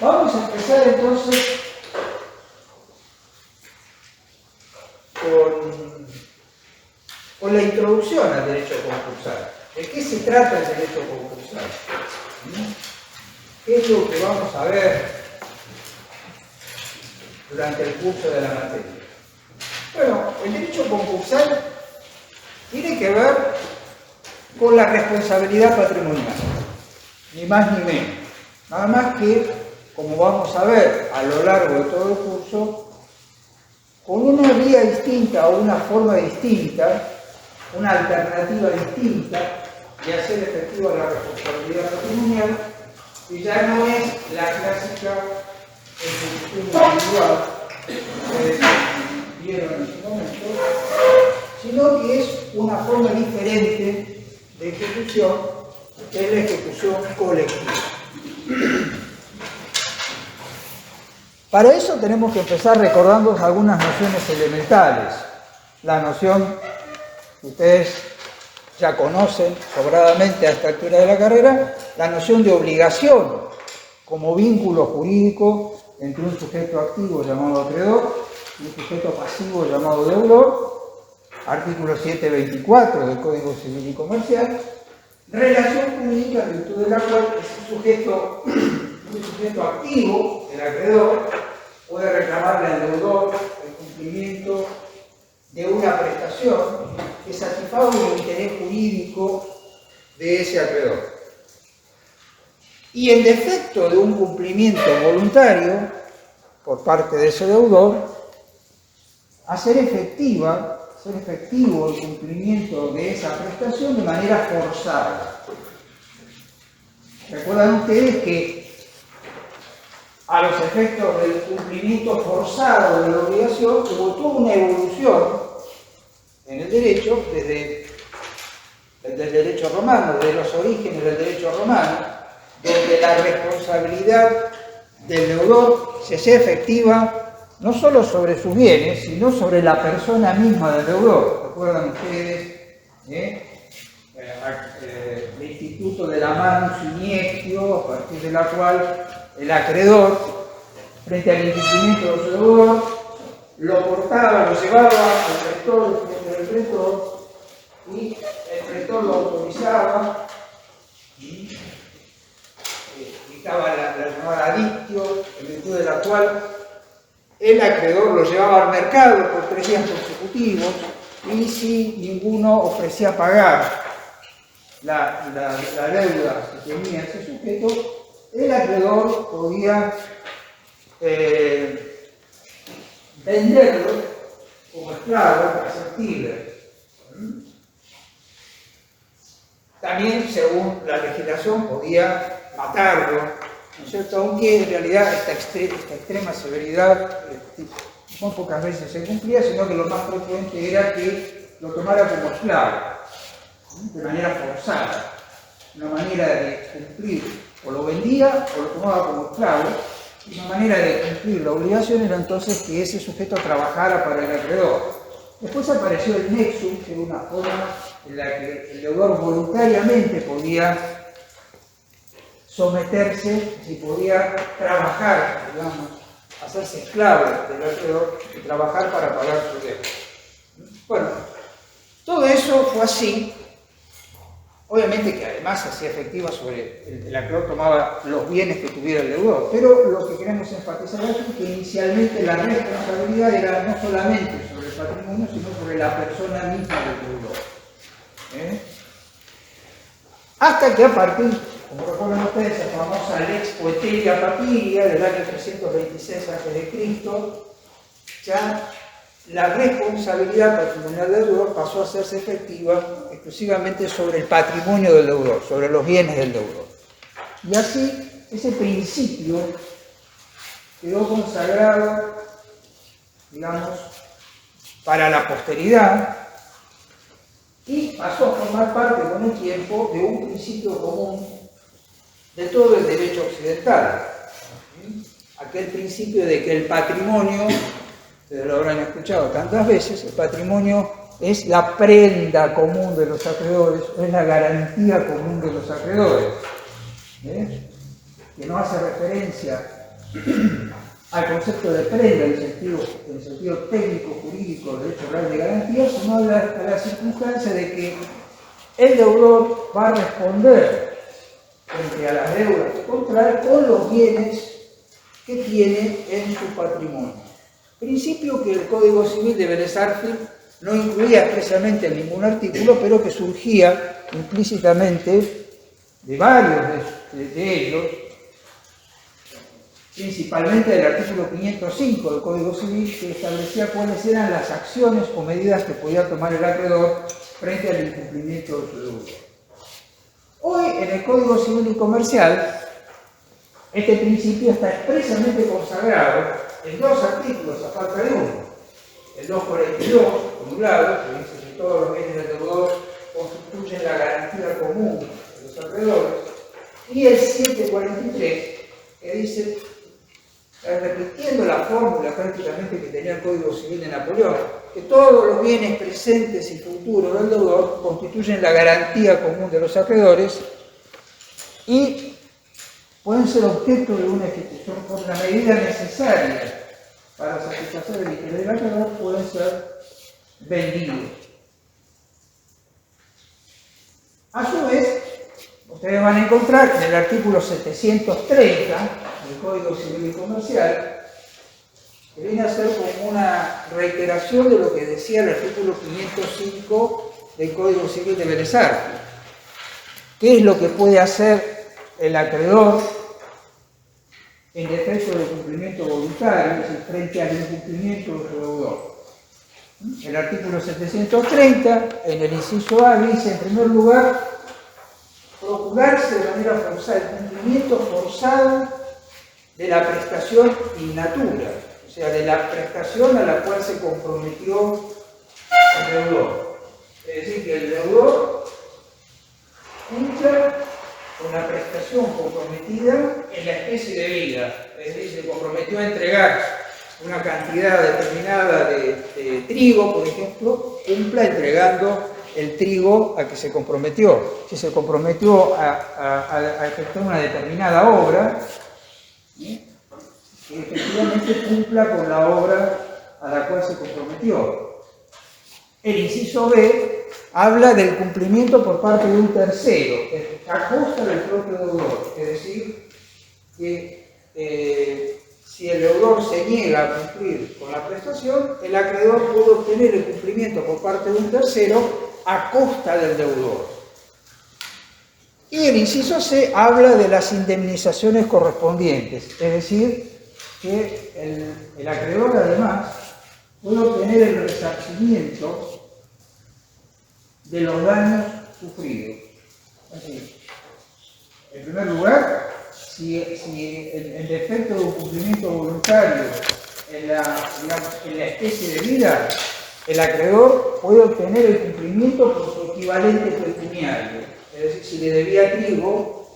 Vamos a empezar entonces con la introducción al derecho concursal. ¿De qué se trata el derecho concursal? ¿Qué es lo que vamos a ver durante el curso de la materia? Bueno, el derecho concursal tiene que ver con la responsabilidad patrimonial, ni más ni menos. Nada más que, como vamos a ver a lo largo de todo el curso, con una vía distinta o una forma distinta, una alternativa distinta de hacer efectiva la responsabilidad patrimonial, que ya no es la clásica ejecución individual que vieron en su momento, sino que es una forma diferente de ejecución, que es la ejecución colectiva. Para eso tenemos que empezar recordando algunas nociones elementales. La noción que ustedes ya conocen sobradamente a esta altura de la carrera, la noción de obligación como vínculo jurídico entre un sujeto activo llamado acreedor y un sujeto pasivo llamado deudor, artículo 724 del Código Civil y Comercial, relación jurídica en virtud de la cual un sujeto activo, el acreedor, puede reclamarle al deudor el cumplimiento de una prestación que satisfaga el interés jurídico de ese acreedor. Y en defecto de un cumplimiento voluntario por parte de ese deudor, hacer efectivo el cumplimiento de esa prestación de manera forzada. Recuerdan ustedes que a los efectos del cumplimiento forzado de la obligación hubo toda una evolución en el derecho desde el derecho romano, desde los orígenes del derecho romano, donde la responsabilidad del deudor se hacía efectiva no solo sobre sus bienes, sino sobre la persona misma del deudor. ¿Recuerdan ustedes el instituto de la manus iniectio, a partir de la cual el acreedor, frente al incumplimiento de su deudor, lo portaba, lo llevaba al pretor, frente al pretor, y el pretor lo autorizaba, y estaba la llamada dictio, en virtud de la cual el acreedor lo llevaba al mercado por 3 días consecutivos, y si ninguno ofrecía pagar la deuda que tenía ese sujeto, el acreedor podía venderlo como esclavo para ser libre. También, según la legislación, podía matarlo, ¿no es cierto? Aunque en realidad esta extrema severidad muy pocas veces se cumplía, sino que lo más frecuente era que lo tomara como esclavo, de manera forzada, una manera de cumplir, o lo vendía o lo tomaba como esclavo, y una manera de cumplir la obligación era entonces que ese sujeto trabajara para el acreedor. Después apareció el nexum, que era una forma en la que el deudor voluntariamente podía someterse, y podía trabajar, digamos, hacerse esclavo del acreedor y trabajar para pagar su deuda. Bueno, todo eso fue así. Obviamente que además se hacía efectiva sobre el acreedor tomaba los bienes que tuviera el deudor, pero lo que queremos enfatizar aquí es que inicialmente la responsabilidad era no solamente sobre el patrimonio, sino sobre la persona misma del deudor. Hasta que a partir, como recuerdan ustedes, la famosa Lex Poetelia Papiria del año 326 a.C., ya la responsabilidad patrimonial del deudor pasó a hacerse efectiva exclusivamente sobre el patrimonio del deudor, sobre los bienes del deudor. Y así, ese principio quedó consagrado, digamos, para la posteridad y pasó a formar parte con el tiempo de un principio común de todo el derecho occidental. Aquel principio de que el patrimonio, ustedes lo habrán escuchado tantas veces, el patrimonio es la prenda común de los acreedores, es la garantía común de los acreedores. que no hace referencia al concepto de prenda en sentido técnico, jurídico, de derecho real de garantía, sino a la circunstancia de que el deudor va a responder frente a las deudas que contrae con los bienes que tiene en su patrimonio. Principio que el Código Civil de Vélez Arfield no incluía expresamente en ningún artículo, pero que surgía implícitamente de varios de ellos, principalmente del artículo 505 del Código Civil, que establecía cuáles eran las acciones o medidas que podía tomar el acreedor frente al incumplimiento de su deuda. Hoy, en el Código Civil y Comercial, este principio está expresamente consagrado en dos artículos, a falta de uno. El 242, por un lado, que dice que todos los bienes del deudor constituyen la garantía común de los acreedores, y el 743, que dice, repitiendo la fórmula prácticamente que tenía el Código Civil de Napoleón, que todos los bienes presentes y futuros del deudor constituyen la garantía común de los acreedores y pueden ser objeto de una ejecución por la medida necesaria para satisfacer el interés del acreedor, pueden ser vendidos. A su vez, ustedes van a encontrar en el artículo 730 del Código Civil y Comercial, que viene a ser como una reiteración de lo que decía el artículo 505 del Código Civil de Vélez Arfield. ¿Qué es lo que puede hacer el acreedor en defecto de cumplimiento voluntario, es decir, frente al incumplimiento del deudor? El artículo 730, en el inciso A, dice, en primer lugar, procurarse de manera forzada el cumplimiento forzado de la prestación in natura, o sea, de la prestación a la cual se comprometió el deudor. Es decir, que el deudor cumpla con la prestación comprometida en la especie de vida, es decir, se comprometió a entregar una cantidad determinada de trigo, por ejemplo, cumpla entregando el trigo a que se comprometió. Si se comprometió a efectuar una determinada obra, que efectivamente cumpla con la obra a la cual se comprometió. El inciso B habla del cumplimiento por parte de un tercero, a costa del propio deudor, es decir, que si el deudor se niega a cumplir con la prestación, el acreedor puede obtener el cumplimiento por parte de un tercero a costa del deudor. Y el inciso C habla de las indemnizaciones correspondientes, es decir, que el acreedor además puede obtener el resarcimiento de los daños sufridos. Así, en primer lugar, si el defecto de un cumplimiento voluntario en la especie de vida, el acreedor puede obtener el cumplimiento por su equivalente pecuniario. Es decir, si le debía trigo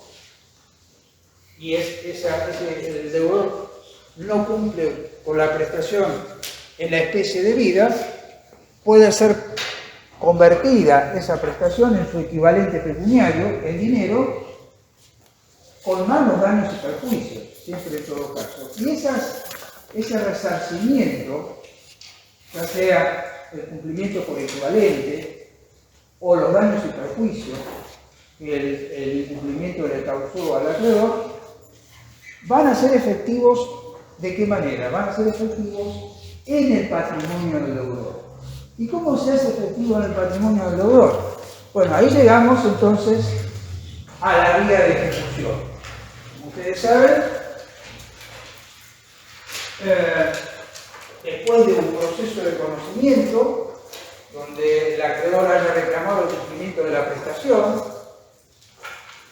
y el deudor no cumple con la prestación en la especie de vida, puede ser convertida esa prestación en su equivalente pecuniario, en dinero, con malos daños y perjuicios, siempre en todo caso. Y ese resarcimiento, ya sea el cumplimiento por equivalente o los daños y perjuicios que el incumplimiento le causó al acreedor, van a ser efectivos. ¿De qué manera? Van a ser efectivos en el patrimonio del deudor. ¿Y cómo se hace efectivo en el patrimonio del deudor? Bueno, ahí llegamos entonces a la vía de ejecución. Como ustedes saben, después de un proceso de conocimiento, donde el acreedor haya reclamado el cumplimiento de la prestación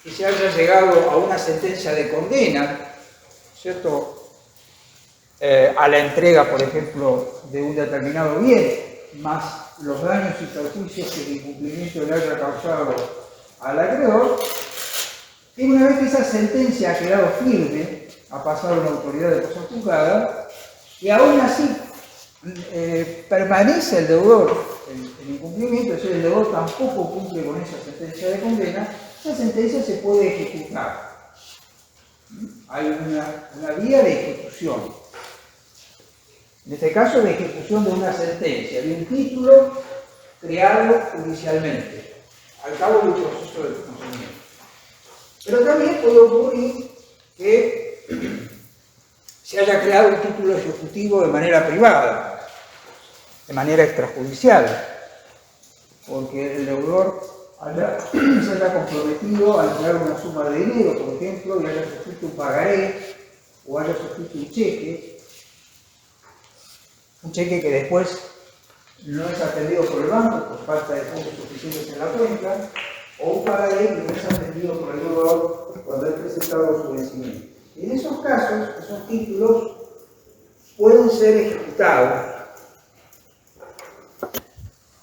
y se haya llegado a una sentencia de condena, ¿cierto?, a la entrega, por ejemplo, de un determinado bien, más los daños y perjuicios que el incumplimiento le haya causado al acreedor, y una vez que esa sentencia ha quedado firme, ha pasado a una autoridad de cosa juzgada, y aún así permanece el deudor en incumplimiento, es decir, el deudor tampoco cumple con esa sentencia de condena, esa sentencia se puede ejecutar. hay una vía de ejecución. En este caso, de ejecución de una sentencia, de un título creado judicialmente, al cabo del proceso de conocimiento. Pero también puede ocurrir que se haya creado un título ejecutivo de manera privada, de manera extrajudicial, porque el deudor se haya comprometido a entregar una suma de dinero, por ejemplo, y haya suscrito un pagaré o haya suscrito un cheque que después no es atendido por el banco por falta de fondos suficientes en la cuenta, o un pagaré que no es atendido por el deudor cuando es presentado su vencimiento. Y en esos casos, esos títulos pueden ser ejecutados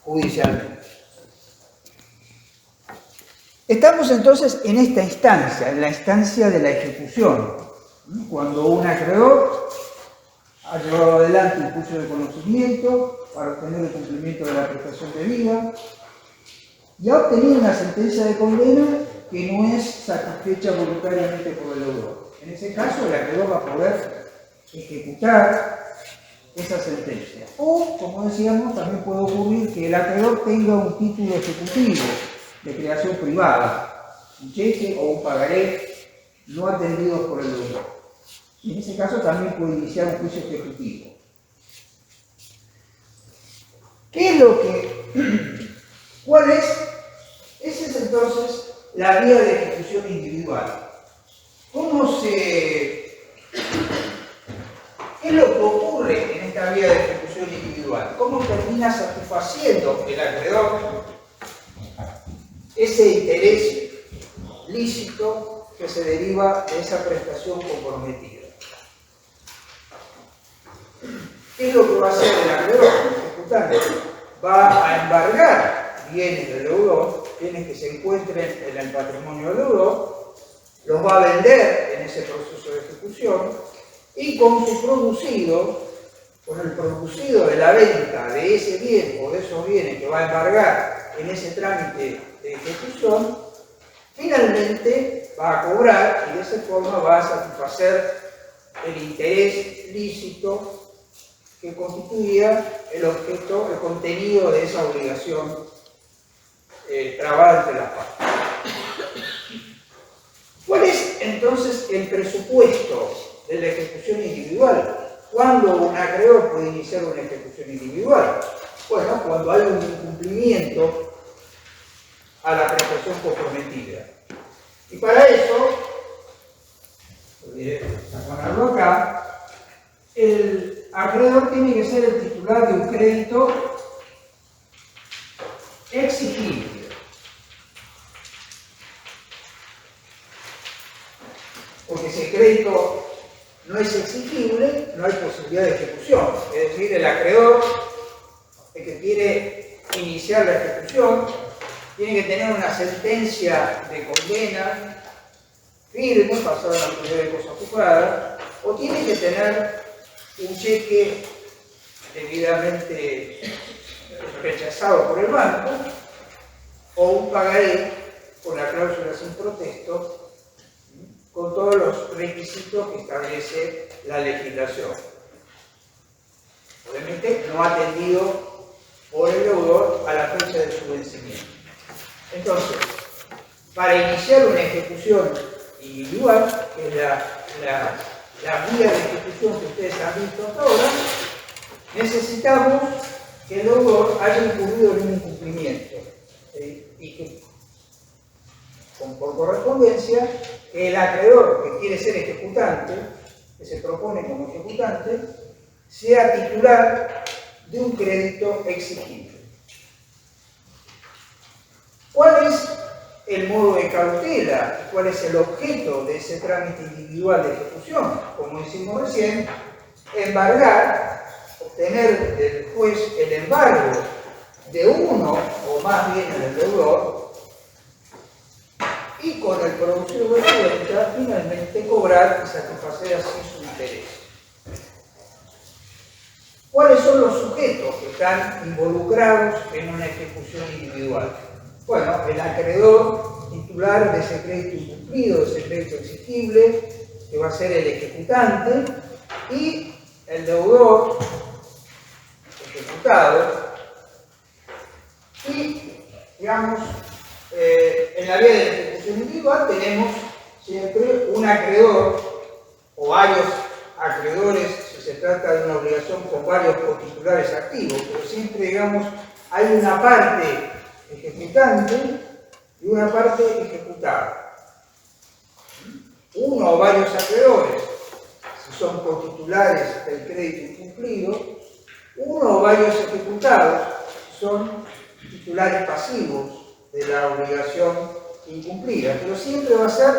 judicialmente. Estamos entonces en esta instancia, en la instancia de la ejecución, cuando un acreedor ha llevado adelante un juicio de conocimiento para obtener el cumplimiento de la prestación debida y ha obtenido una sentencia de condena que no es satisfecha voluntariamente por el deudor. En ese caso, el acreedor va a poder ejecutar esa sentencia. O, como decíamos, también puede ocurrir que el acreedor tenga un título ejecutivo de creación privada, un cheque o un pagaré no atendidos por el deudor. Y en ese caso también puede iniciar un juicio ejecutivo. ¿Qué es lo que... ¿Cuál es? Esa es entonces la vía de ejecución individual. ¿Qué es lo que ocurre en esta vía de ejecución individual? ¿Cómo termina satisfaciendo el acreedor ese interés lícito que se deriva de esa prestación comprometida? ¿Qué es lo que va a hacer el acreedor, el ejecutante? Va a embargar bienes del deudor, bienes que se encuentren en el patrimonio del deudor, los va a vender en ese proceso de ejecución y con su producido, con el producido de la venta de ese bien o de esos bienes que va a embargar en ese trámite de ejecución, finalmente va a cobrar y de esa forma va a satisfacer el interés lícito que constituía el objeto, el contenido de esa obligación trabada entre las partes. ¿Cuál es entonces el presupuesto de la ejecución individual? ¿Cuándo un acreedor puede iniciar una ejecución individual? Bueno, cuando hay un incumplimiento a la prestación comprometida. Y para eso, a ponerlo acá, el acreedor tiene que ser el titular de un crédito exigible. Porque si el crédito no es exigible, no hay posibilidad de ejecución. Es decir, el acreedor, el que quiere iniciar la ejecución, tiene que tener una sentencia de condena firme, basada en la autoridad de cosa juzgada, o tiene que tener un cheque debidamente rechazado por el banco, o un pagaré por la cláusula sin protesto, con todos los requisitos que establece la legislación. Obviamente no atendido por el deudor a la fecha de su vencimiento. Entonces, para iniciar una ejecución individual, que es la vía de ejecución que ustedes han visto hasta ahora, necesitamos que el deudor haya incurrido en un incumplimiento, y que, por correspondencia, el acreedor que quiere ser ejecutante, que se propone como ejecutante, sea titular de un crédito exigible. ¿Cuál es el modo de cautela? ¿Cuál es el objeto de ese trámite individual de ejecución? Como decimos recién, embargar, obtener del juez el embargo de uno o más bienes del deudor, y con el producido de cuenta finalmente cobrar y satisfacer así su interés. ¿Cuáles son los sujetos que están involucrados en una ejecución individual? Bueno, el acreedor titular de ese crédito incumplido, de ese crédito exigible, que va a ser el ejecutante, y el deudor ejecutado, y, digamos, en la vía de la ejecución individual tenemos siempre un acreedor o varios acreedores si se trata de una obligación con varios cotitulares activos, pero siempre, digamos, hay una parte ejecutante y una parte ejecutada. Uno o varios acreedores, si son cotitulares del crédito incumplido, uno o varios ejecutados, si son titulares pasivos de la obligación incumplida, pero siempre va a ser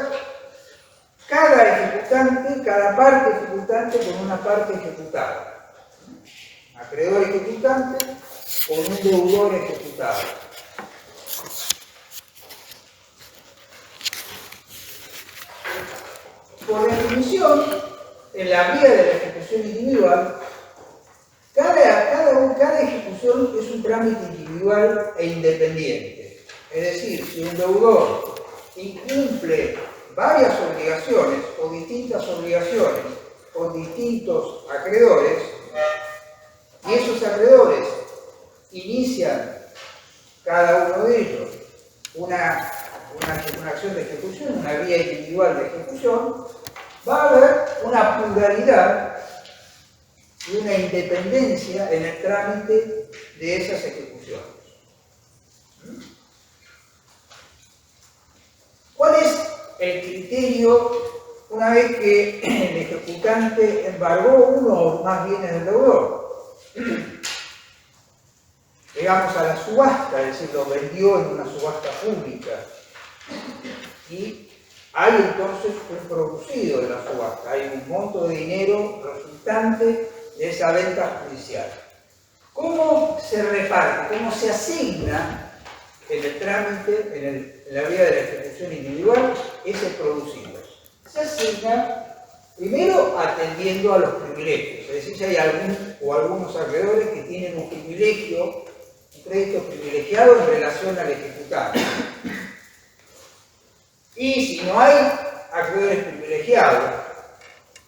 cada ejecutante, cada parte ejecutante con una parte ejecutada. Acreedor ejecutante con un deudor ejecutado. Por definición, en la vía de la ejecución individual, cada ejecución es un trámite individual e independiente. Es decir, si un deudor incumple varias obligaciones o distintas obligaciones con distintos acreedores, y esos acreedores inician cada uno de ellos una acción de ejecución, una vía individual de ejecución, va a haber una pluralidad y una independencia en el trámite de esas ejecuciones. ¿Cuál es el criterio una vez que el ejecutante embargó uno o más bienes del deudor? Llegamos a la subasta, es decir, lo vendió en una subasta pública y hay entonces un producido de la subasta, hay un monto de dinero resultante de esa venta judicial. ¿Cómo se reparte, cómo se asigna en el trámite, en la vía de la ejecución individual, ese producido? Se asigna primero atendiendo a los privilegios, es decir, si hay algunos acreedores que tienen un privilegio, un crédito privilegiado en relación al ejecutante. Y si no hay acreedores privilegiados,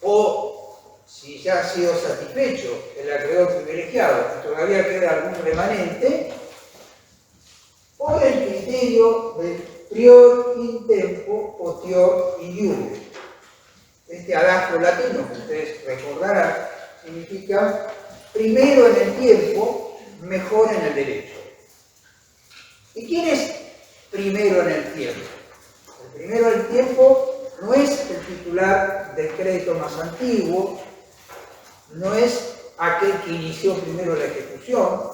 o si ya ha sido satisfecho el acreedor privilegiado y todavía queda algún remanente, por el criterio de prior in tempo potior in iure. Este adagio latino, que ustedes recordarán, significa primero en el tiempo, mejor en el derecho. ¿Y quién es primero en el tiempo? El primero en el tiempo no es el titular del crédito más antiguo, no es aquel que inició primero la ejecución,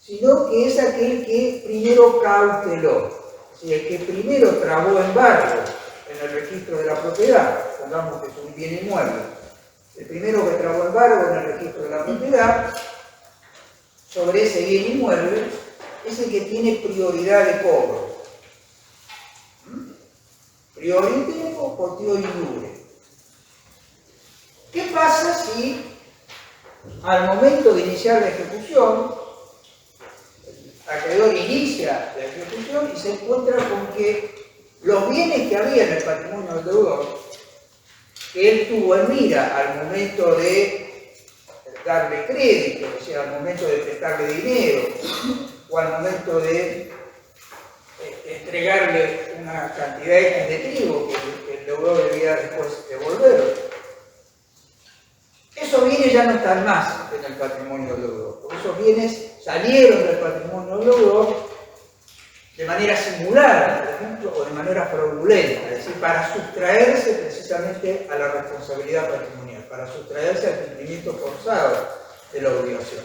sino que es aquel que primero cauteló, es decir, el que primero trabó embargo en el registro de la propiedad, pongamos que es un bien inmueble, el primero que trabó embargo en el registro de la propiedad sobre ese bien inmueble es el que tiene prioridad de cobro. Prior in tempo, potior in iure. ¿Qué pasa si al momento de iniciar la ejecución, el acreedor inicia la ejecución y se encuentra con que los bienes que había en el patrimonio del deudor, que él tuvo en mira al momento de darle crédito, o sea, al momento de prestarle dinero, o al momento de entregarle una cantidad de trigo que el deudor debía después devolver, esos bienes ya no están más en el patrimonio del deudor, porque esos bienes salieron del patrimonio del deudor de manera simulada, por ejemplo, o de manera fraudulenta, es decir, para sustraerse precisamente a la responsabilidad patrimonial, para sustraerse al cumplimiento forzado de la obligación.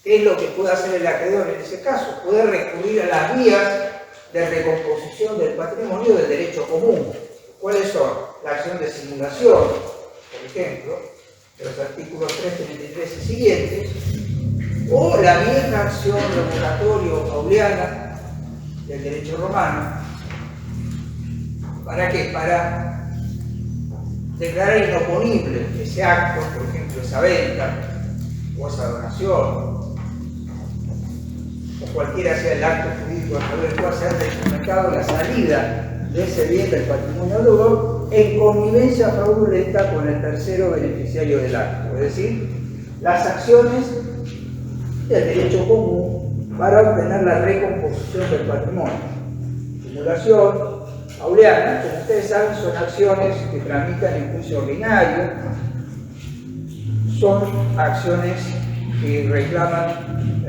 ¿Qué es lo que puede hacer el acreedor en ese caso? Puede recurrir a las vías de recomposición del patrimonio del derecho común. ¿Cuáles son? La acción de simulación, por ejemplo, de los artículos 333 y siguientes, o la vieja acción revocatorio-pauliana del derecho romano. ¿Para qué? Para declarar inoponible ese acto, por ejemplo, esa venta, o esa donación, o cualquiera sea el acto jurídico a través del cual se haya instrumentado la salida de ese bien del patrimonio del deudor, en connivencia fraudulenta con el tercero beneficiario del acto, es decir, las acciones del derecho común para obtener la recomposición del patrimonio. Simulación auleana, como ustedes saben, son acciones que tramitan en juicio ordinario, son acciones que reclaman,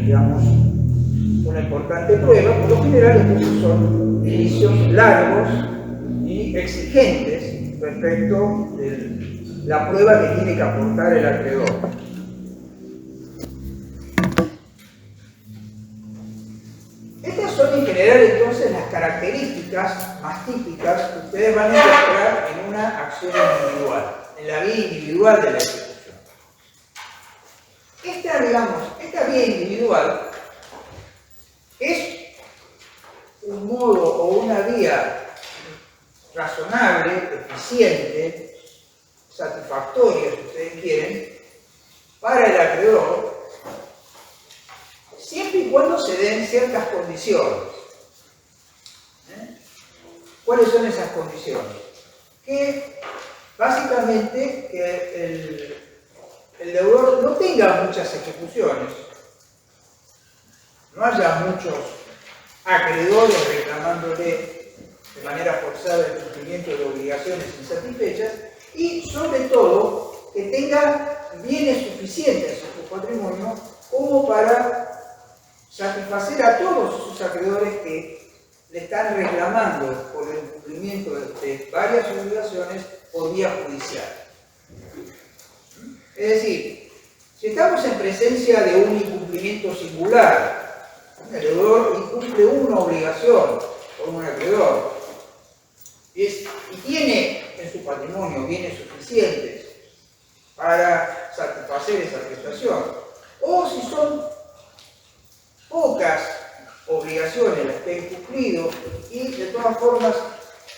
digamos, una importante prueba. Por lo general, entonces son juicios largos y exigentes respecto de la prueba que tiene que aportar el acreedor. Estas son en general entonces las características más típicas que ustedes van a encontrar en una acción individual, en la vía individual de la ejecución. Esta vía individual es un modo o una vía razonable, eficiente, satisfactoria, si ustedes quieren, para el acreedor, siempre y cuando se den ciertas condiciones. ¿Cuáles son esas condiciones? Que básicamente que el deudor no tenga muchas ejecuciones, no haya muchos acreedores reclamándole de manera forzada el cumplimiento de obligaciones insatisfechas y, sobre todo, que tenga bienes suficientes en su patrimonio como para satisfacer a todos sus acreedores que le están reclamando por el cumplimiento de varias obligaciones por vía judicial. Es decir, si estamos en presencia de un incumplimiento singular, el deudor incumple una obligación por un acreedor y tiene en su patrimonio bienes suficientes para satisfacer esa prestación, o si son pocas obligaciones las que ha incumplido y de todas formas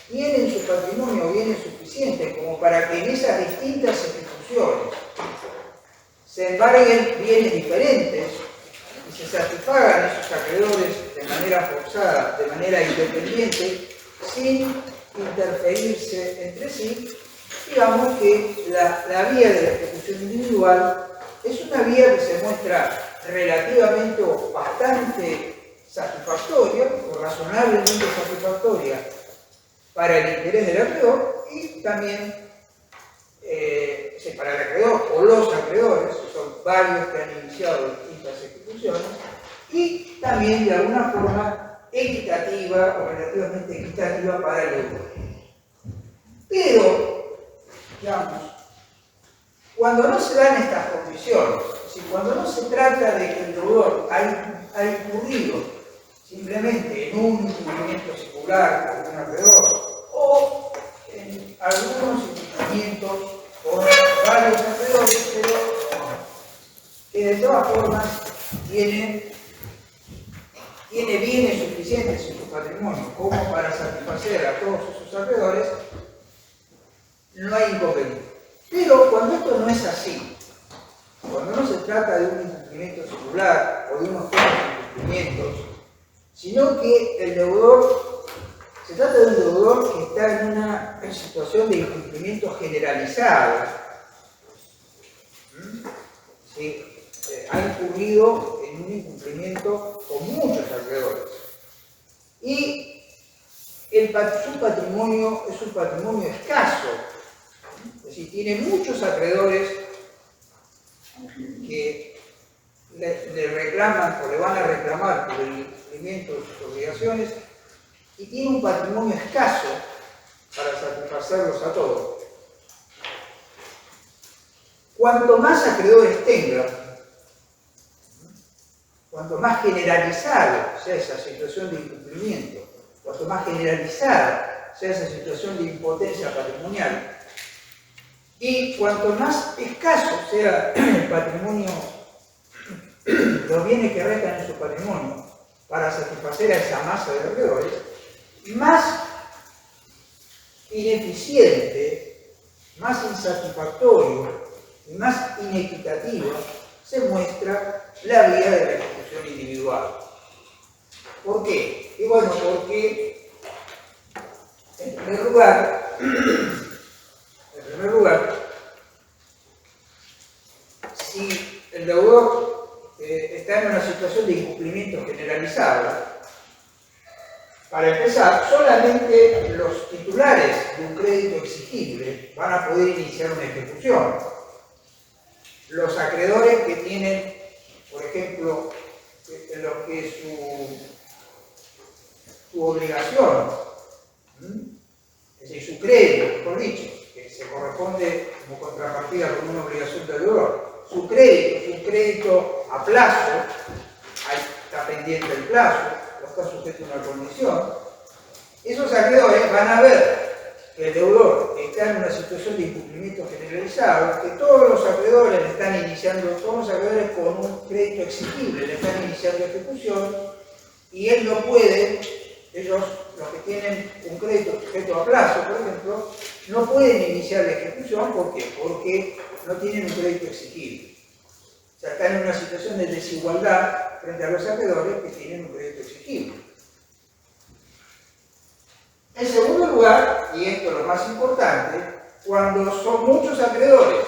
tiene en su patrimonio bienes suficientes como para que en esas distintas ejecuciones se embarguen bienes diferentes y se satisfagan esos acreedores de manera forzada, de manera independiente, sin interferirse entre sí, digamos que la vía de la ejecución individual es una vía que se muestra relativamente o bastante satisfactoria, o razonablemente satisfactoria para el interés del acreedor y también para el acreedor o los acreedores, son varios que han iniciado distintas ejecuciones, y también de alguna forma equitativa o relativamente equitativa para el deudor. Pero, digamos, cuando no se dan estas condiciones, es decir, cuando no se trata de que el deudor ha incurrido simplemente en un incumplimiento singular por un acreedor o en algunos incumplimientos con varios acreedores, pero que de todas formas tiene bienes suficientes en su patrimonio como para satisfacer a todos sus acreedores, no hay inconveniente. Pero cuando esto no es así, cuando no se trata de un incumplimiento singular o de unos pocos incumplimientos, sino que el deudor, se trata de un deudor que está en una situación de incumplimiento generalizado, ¿sí? Ha incurrido en un incumplimiento con muchos acreedores y su patrimonio es un patrimonio escaso, es decir, tiene muchos acreedores que le reclaman o le van a reclamar por el incumplimiento de sus obligaciones y tiene un patrimonio escaso para satisfacerlos a todos. Cuanto más acreedores tenga, cuanto más generalizada sea esa situación de incumplimiento, cuanto más generalizada sea esa situación de impotencia patrimonial, y cuanto más escaso sea el patrimonio, los bienes que restan en su patrimonio para satisfacer a esa masa de acreedores, más ineficiente, más insatisfactorio y más inequitativa se muestra la vía de la ejecución individual. ¿Por qué? Y bueno, porque en primer lugar, En primer lugar, si el deudor está en una situación de incumplimiento generalizado, para empezar, solamente los titulares de un crédito exigible van a poder iniciar una ejecución. Los acreedores que tienen, por ejemplo, en lo que es su obligación, es decir, su crédito, mejor dicho, que se corresponde como contrapartida con una obligación del deudor, su crédito a plazo, ahí está pendiente el plazo, o está sujeto a una condición, esos acreedores van a ver que el deudor está en una situación de incumplimiento generalizado, que todos los acreedores le están iniciando, todos los acreedores con un crédito exigible le están iniciando ejecución, y él no puede, ellos, los que tienen un crédito sujeto a plazo, por ejemplo, no pueden iniciar la ejecución. ¿Por qué? Porque no tienen un crédito exigible. O sea, están en una situación de desigualdad frente a los acreedores que tienen un crédito exigible. En segundo lugar, y esto es lo más importante, cuando son muchos acreedores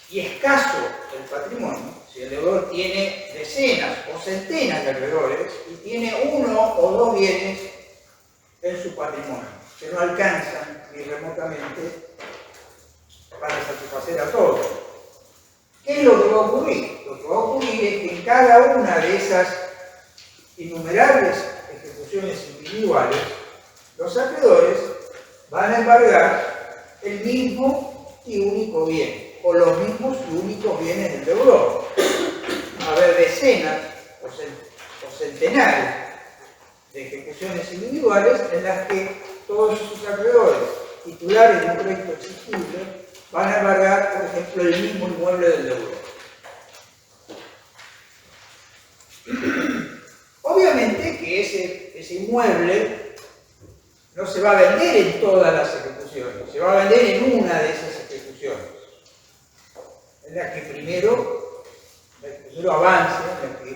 y escaso el patrimonio, si el deudor tiene decenas o centenas de acreedores y tiene uno o dos bienes en su patrimonio, que no alcanzan ni remotamente para satisfacer a todos. ¿Qué es lo que va a ocurrir? Lo que va a ocurrir es que en cada una de esas innumerables ejecuciones individuales, los acreedores van a embargar el mismo y único bien, o los mismos y únicos bienes del deudor. Va a haber decenas o centenares de ejecuciones individuales en las que todos esos acreedores titulares de un crédito exigible van a embargar, por ejemplo, el mismo inmueble del deudor. Obviamente que ese inmueble no se va a vender en todas las ejecuciones, se va a vender en una de esas ejecuciones, en la que primero avance, en la que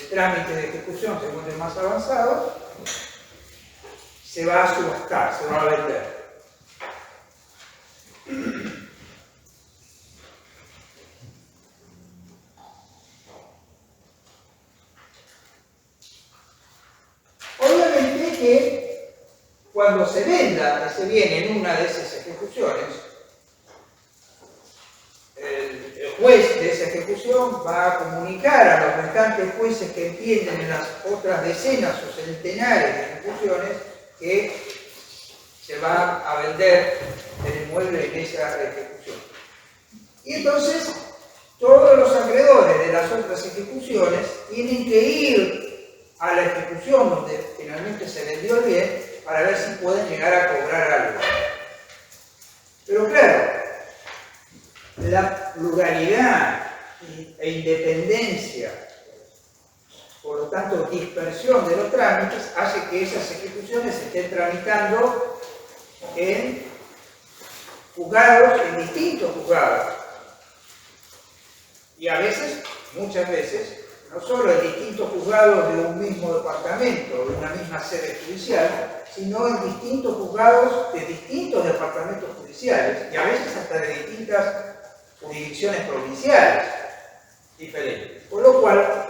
el trámite de ejecución se encuentre más avanzado, se va a subastar, se va a vender. Obviamente que cuando se venda ese bien en una de esas ejecuciones, el juez de esa ejecución va a comunicar a los restantes jueces que entienden en las otras decenas o centenares de ejecuciones que se va a vender el inmueble en esa ejecución. Y entonces todos los acreedores de las otras ejecuciones tienen que ir a la ejecución donde finalmente se vendió el bien para ver si pueden llegar a cobrar algo. Pero claro, la pluralidad e independencia, por lo tanto dispersión de los trámites, hace que esas ejecuciones se estén tramitando en juzgados, en distintos juzgados. Y a veces, muchas veces, no solo en distintos juzgados de un mismo departamento, de una misma sede judicial, sino en distintos juzgados de distintos departamentos judiciales, y a veces hasta de distintas jurisdicciones provinciales diferentes. Por lo cual,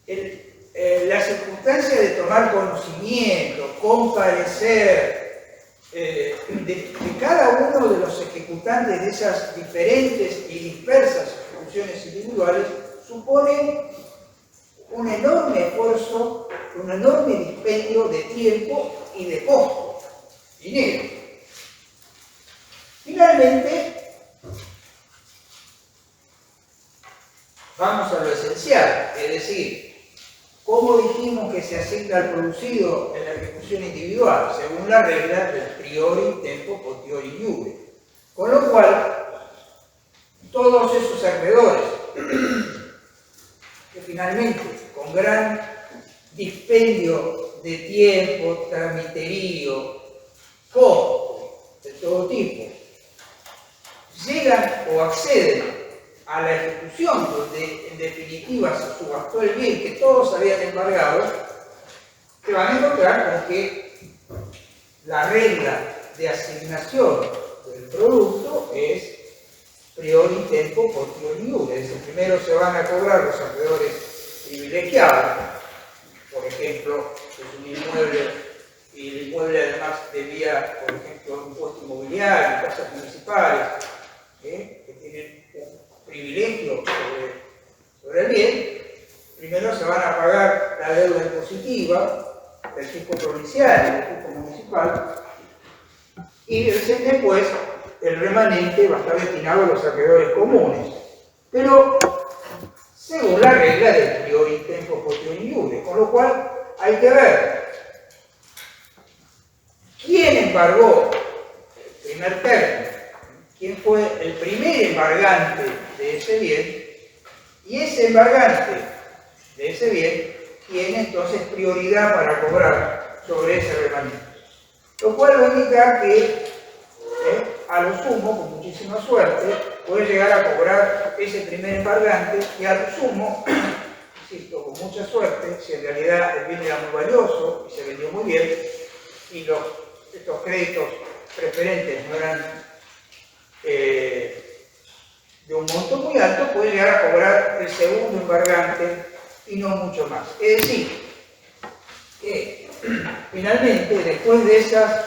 la circunstancia de tomar conocimiento, comparecer de cada uno de los ejecutantes de esas diferentes y dispersas ejecuciones individuales supone un enorme esfuerzo, un enorme dispendio de tiempo y de costo, dinero. Finalmente, vamos a lo esencial, es decir, ¿cómo dijimos que se asigna el producido en la ejecución individual? Según la regla del priori tempo potiori iure. Con lo cual, todos esos acreedores que finalmente, con gran dispendio de tiempo, tramiterío, costo de todo tipo, llegan o acceden a la ejecución donde en definitiva se subastó el bien que todos habían embargado, se van a encontrar con que la regla de asignación del producto es priori tempo posteriori iure, es decir, primero se van a cobrar los acreedores privilegiados, por ejemplo, es un inmueble y el inmueble además debía, por ejemplo, impuesto inmobiliario, tasas municipales, que tienen un privilegio sobre el bien. Primero se van a pagar la deuda impositiva del fisco provincial y del fisco municipal, y después el remanente va a estar destinado a los acreedores comunes, pero según la regla del priori tempo posteriori iure, con lo cual hay que ver quién embargó el primer término, quién fue el primer embargante de ese bien, y ese embargante de ese bien tiene entonces prioridad para cobrar sobre ese remanente. Lo cual va a indicar que a lo sumo, con muchísima suerte, puede llegar a cobrar ese primer embargante y a lo sumo, insisto, con mucha suerte, si en realidad el bien era muy valioso y se vendió muy bien y estos créditos preferentes no eran de un monto muy alto, puede llegar a cobrar el segundo embargante y no mucho más. Es decir, que finalmente, después de esas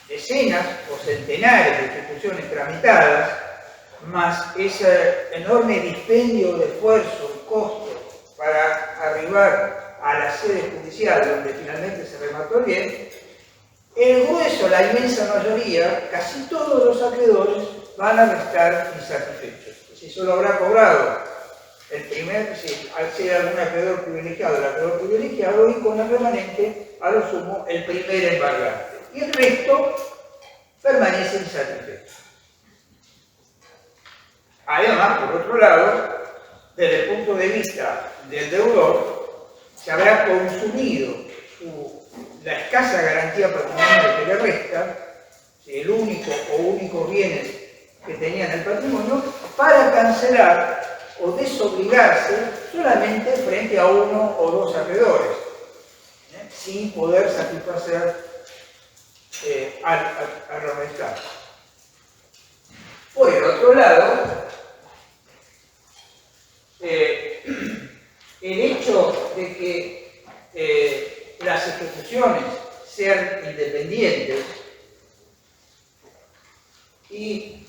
decenas o centenares de ejecuciones tramitadas, más ese enorme dispendio de esfuerzo y costo para arribar a la sede judicial donde finalmente se remató el bien, el grueso, la inmensa mayoría, casi todos los acreedores van a restar insatisfechos. Si solo habrá cobrado el primer, al ser algún acreedor privilegiado, el acreedor privilegiado, y con el remanente, a lo sumo, el primer embargante. Y el resto permanece insatisfecho. Además, por otro lado, desde el punto de vista del deudor, se habrá consumido la escasa garantía patrimonial que le resta, el único o únicos bienes que tenía en el patrimonio, para cancelar o desobligarse solamente frente a uno o dos acreedores, sin poder satisfacer al restante. Por el otro lado, el hecho de que las ejecuciones sean independientes y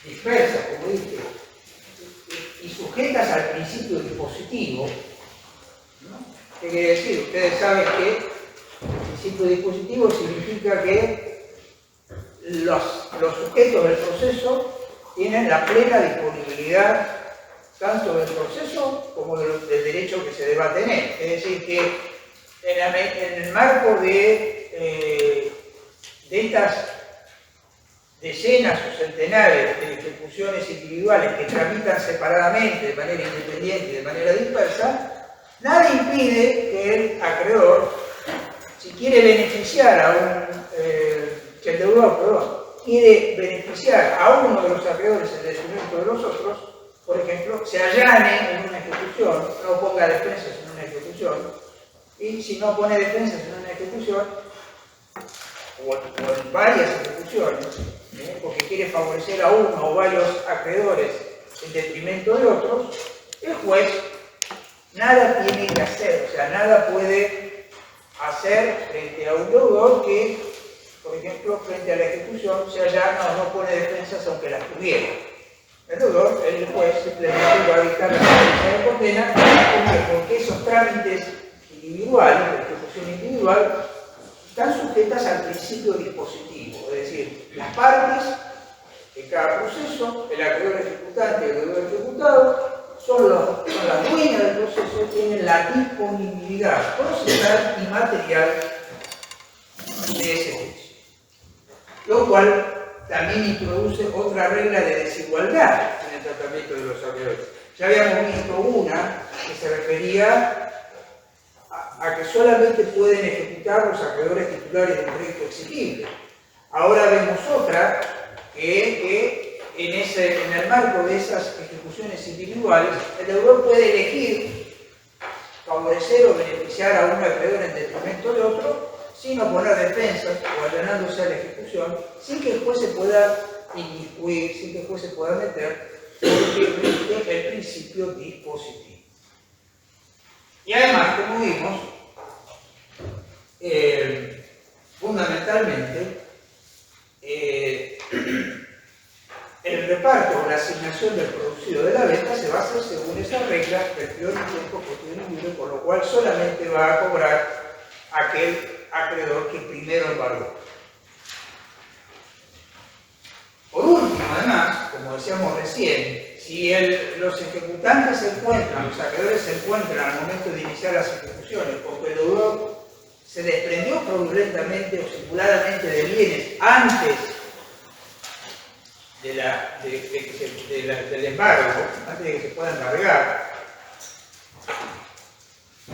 dispersas, como dije, y sujetas al principio dispositivo, ¿no? ¿Qué quiere decir? Ustedes saben que el principio dispositivo significa que los sujetos del proceso tienen la plena disponibilidad tanto del proceso como del derecho que se deba tener. Es decir, que en el marco de estas decenas o centenares de ejecuciones individuales que tramitan separadamente, de manera independiente y de manera dispersa, nada impide que el acreedor, si quiere beneficiar a que el deudor, quiere beneficiar a uno de los acreedores en detrimento de los otros, por ejemplo, se allane en una ejecución, no ponga defensas en una ejecución, y si no pone defensas en una ejecución, o en varias ejecuciones, porque quiere favorecer a uno o varios acreedores en detrimento de otros, el juez nada tiene que hacer, o sea, nada puede hacer frente a un deudor que, por ejemplo, frente a la ejecución se allana o no pone defensas aunque las tuviera. El deudor, el juez, simplemente va a dictar la sentencia de condena porque esos trámites individuales, de ejecución individual, están sujetas al principio dispositivo, es decir, las partes de cada proceso, el acreedor ejecutante y el deudor ejecutado, son las dueñas del proceso, tienen la disponibilidad procesal y material de ese juicio. Lo cual también introduce otra regla de desigualdad en el tratamiento de los acreedores. Ya habíamos visto una que se refería a que solamente pueden ejecutar los acreedores titulares de un crédito exigible. Ahora vemos otra que en el marco de esas ejecuciones individuales, el deudor puede elegir favorecer o beneficiar a un acreedor en detrimento de otro, sin oponer defensas o allanándose a la ejecución, sin que el juez se pueda inmiscuir, sin que el juez se pueda meter, porque el principio dispositivo. Y además, como vimos, fundamentalmente, el reparto o la asignación del producido de la venta se va a hacer según esa regla del prior tiempo posterior libre, por lo cual solamente va a cobrar aquel acreedor que primero embargó. Por último, además, como decíamos recién, si los ejecutantes se encuentran, los acreedores se encuentran al momento de iniciar las ejecuciones, porque el deudor se desprendió fraudulentamente o simuladamente de bienes antes del embargo, antes de que se puedan cargar,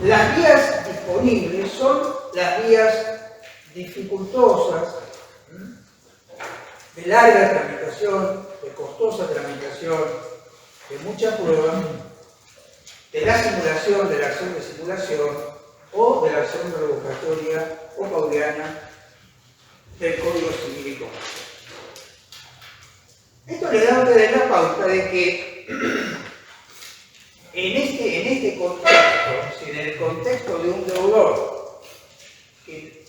las vías disponibles son las vías dificultosas, de larga tramitación, de costosa tramitación, de mucha prueba, de la simulación, de la acción de simulación o de la acción revocatoria o pauliana del Código Civil y Comercial. Esto le da a ustedes la pauta de que en este contexto, si en el contexto de un deudor que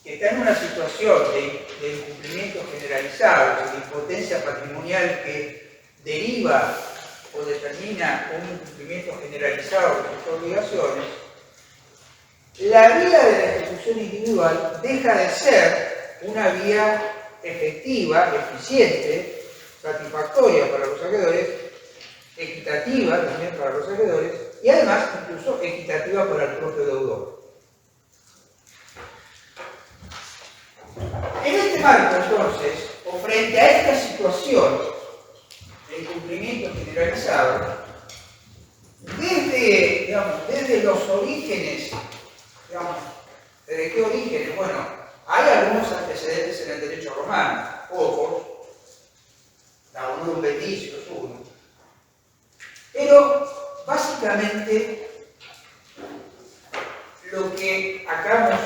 está en una situación de incumplimiento generalizado, de impotencia patrimonial que deriva o determina un incumplimiento generalizado de sus obligaciones, la vía de la ejecución individual deja de ser una vía efectiva, eficiente, satisfactoria para los acreedores, equitativa también para los acreedores y además incluso equitativa para el propio deudor. En este marco, entonces, o frente a esta situación de incumplimiento generalizado, desde los orígenes, ¿desde qué orígenes? Bueno, hay algunos antecedentes en el derecho romano, pocos, la honor beticio es uno, pero básicamente lo que acá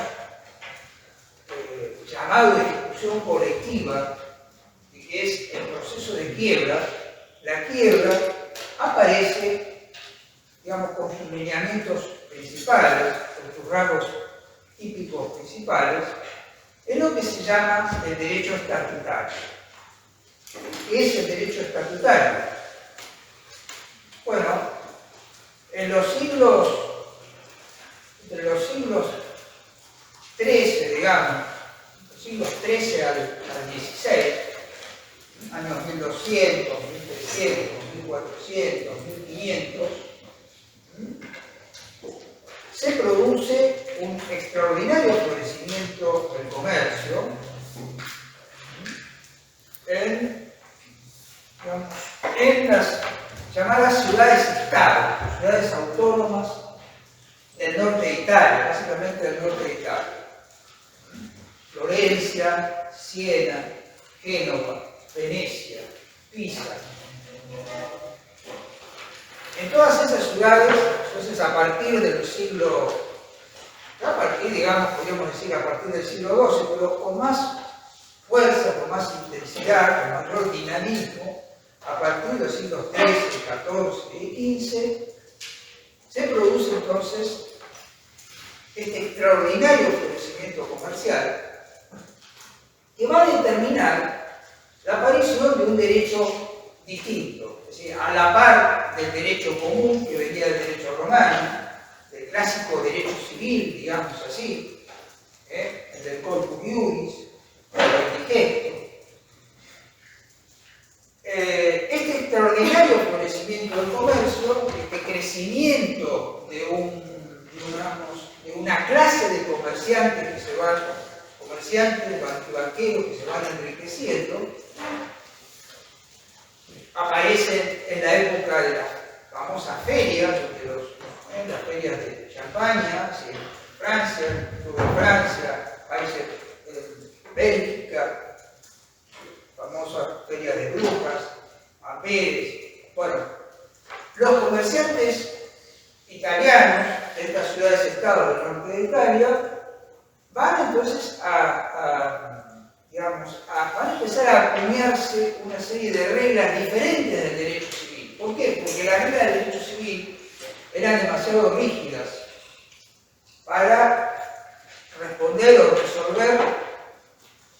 hemos llamado de ejecución colectiva, y que es el proceso de quiebra, la quiebra aparece, con sus lineamientos principales, con sus rasgos típicos principales, en lo que se llama el derecho estatutario. ¿Qué es el derecho estatutario? Bueno, entre los siglos XIII, los siglos XIII al XVI, años 1200, 1300, 1400, 1500, se produce un extraordinario florecimiento del comercio en las llamadas ciudades-estado, ciudades autónomas del norte de Italia, básicamente del norte de Italia. Florencia, Siena, Génova, Venecia, Pisa. En todas esas ciudades, entonces a partir del siglo, podríamos decir a partir del siglo XII, pero con más fuerza, con más intensidad, con mayor dinamismo, a partir de los siglos XIII, XIV y XV, se produce entonces este extraordinario florecimiento comercial que va a determinar la aparición de un derecho distinto, es decir, a la par del derecho común que venía del derecho romano, del clásico derecho civil, digamos así, el del corpus iuris, el digesto. Este extraordinario florecimiento del comercio, este crecimiento de una clase de comerciantes banqueros que se van enriqueciendo, aparecen en la época de las famosas ferias, las ferias de Champaña, Francia, sur de Francia, países Bélgica, famosa feria de brujas, comerciantes italianos de estas ciudades-estado del norte de Italia van entonces van a empezar a acuñarse una serie de reglas diferentes del derecho civil. ¿Por qué? Porque las reglas del derecho civil eran demasiado rígidas para responder o resolver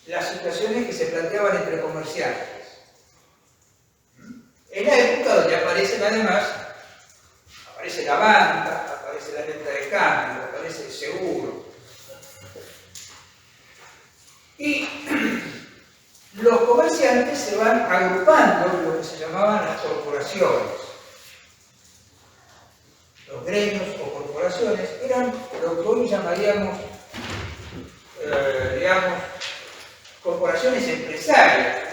las situaciones que se planteaban entre comerciantes. En la época donde aparecen además, aparece la banca, aparece la venta de cambio, aparece el seguro. Y los comerciantes se van agrupando en lo que se llamaban las corporaciones. Los gremios o corporaciones eran lo que hoy llamaríamos, corporaciones empresarias,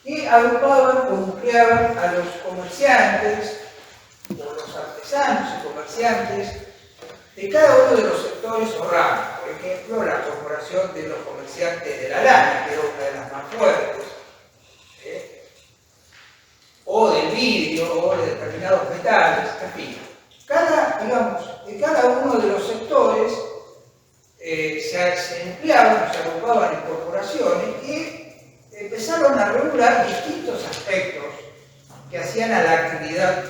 que agrupaban o nucleaban a los comerciantes, o los artesanos y comerciantes de cada uno de los sectores o ramos. Por ejemplo, la corporación de los comerciantes de la lana, que era una de las más fuertes, o del vidrio, o de determinados metales, en fin. De cada uno de los sectores se empleaban, se agrupaban en corporaciones que empezaron a regular distintos aspectos que hacían a la actividad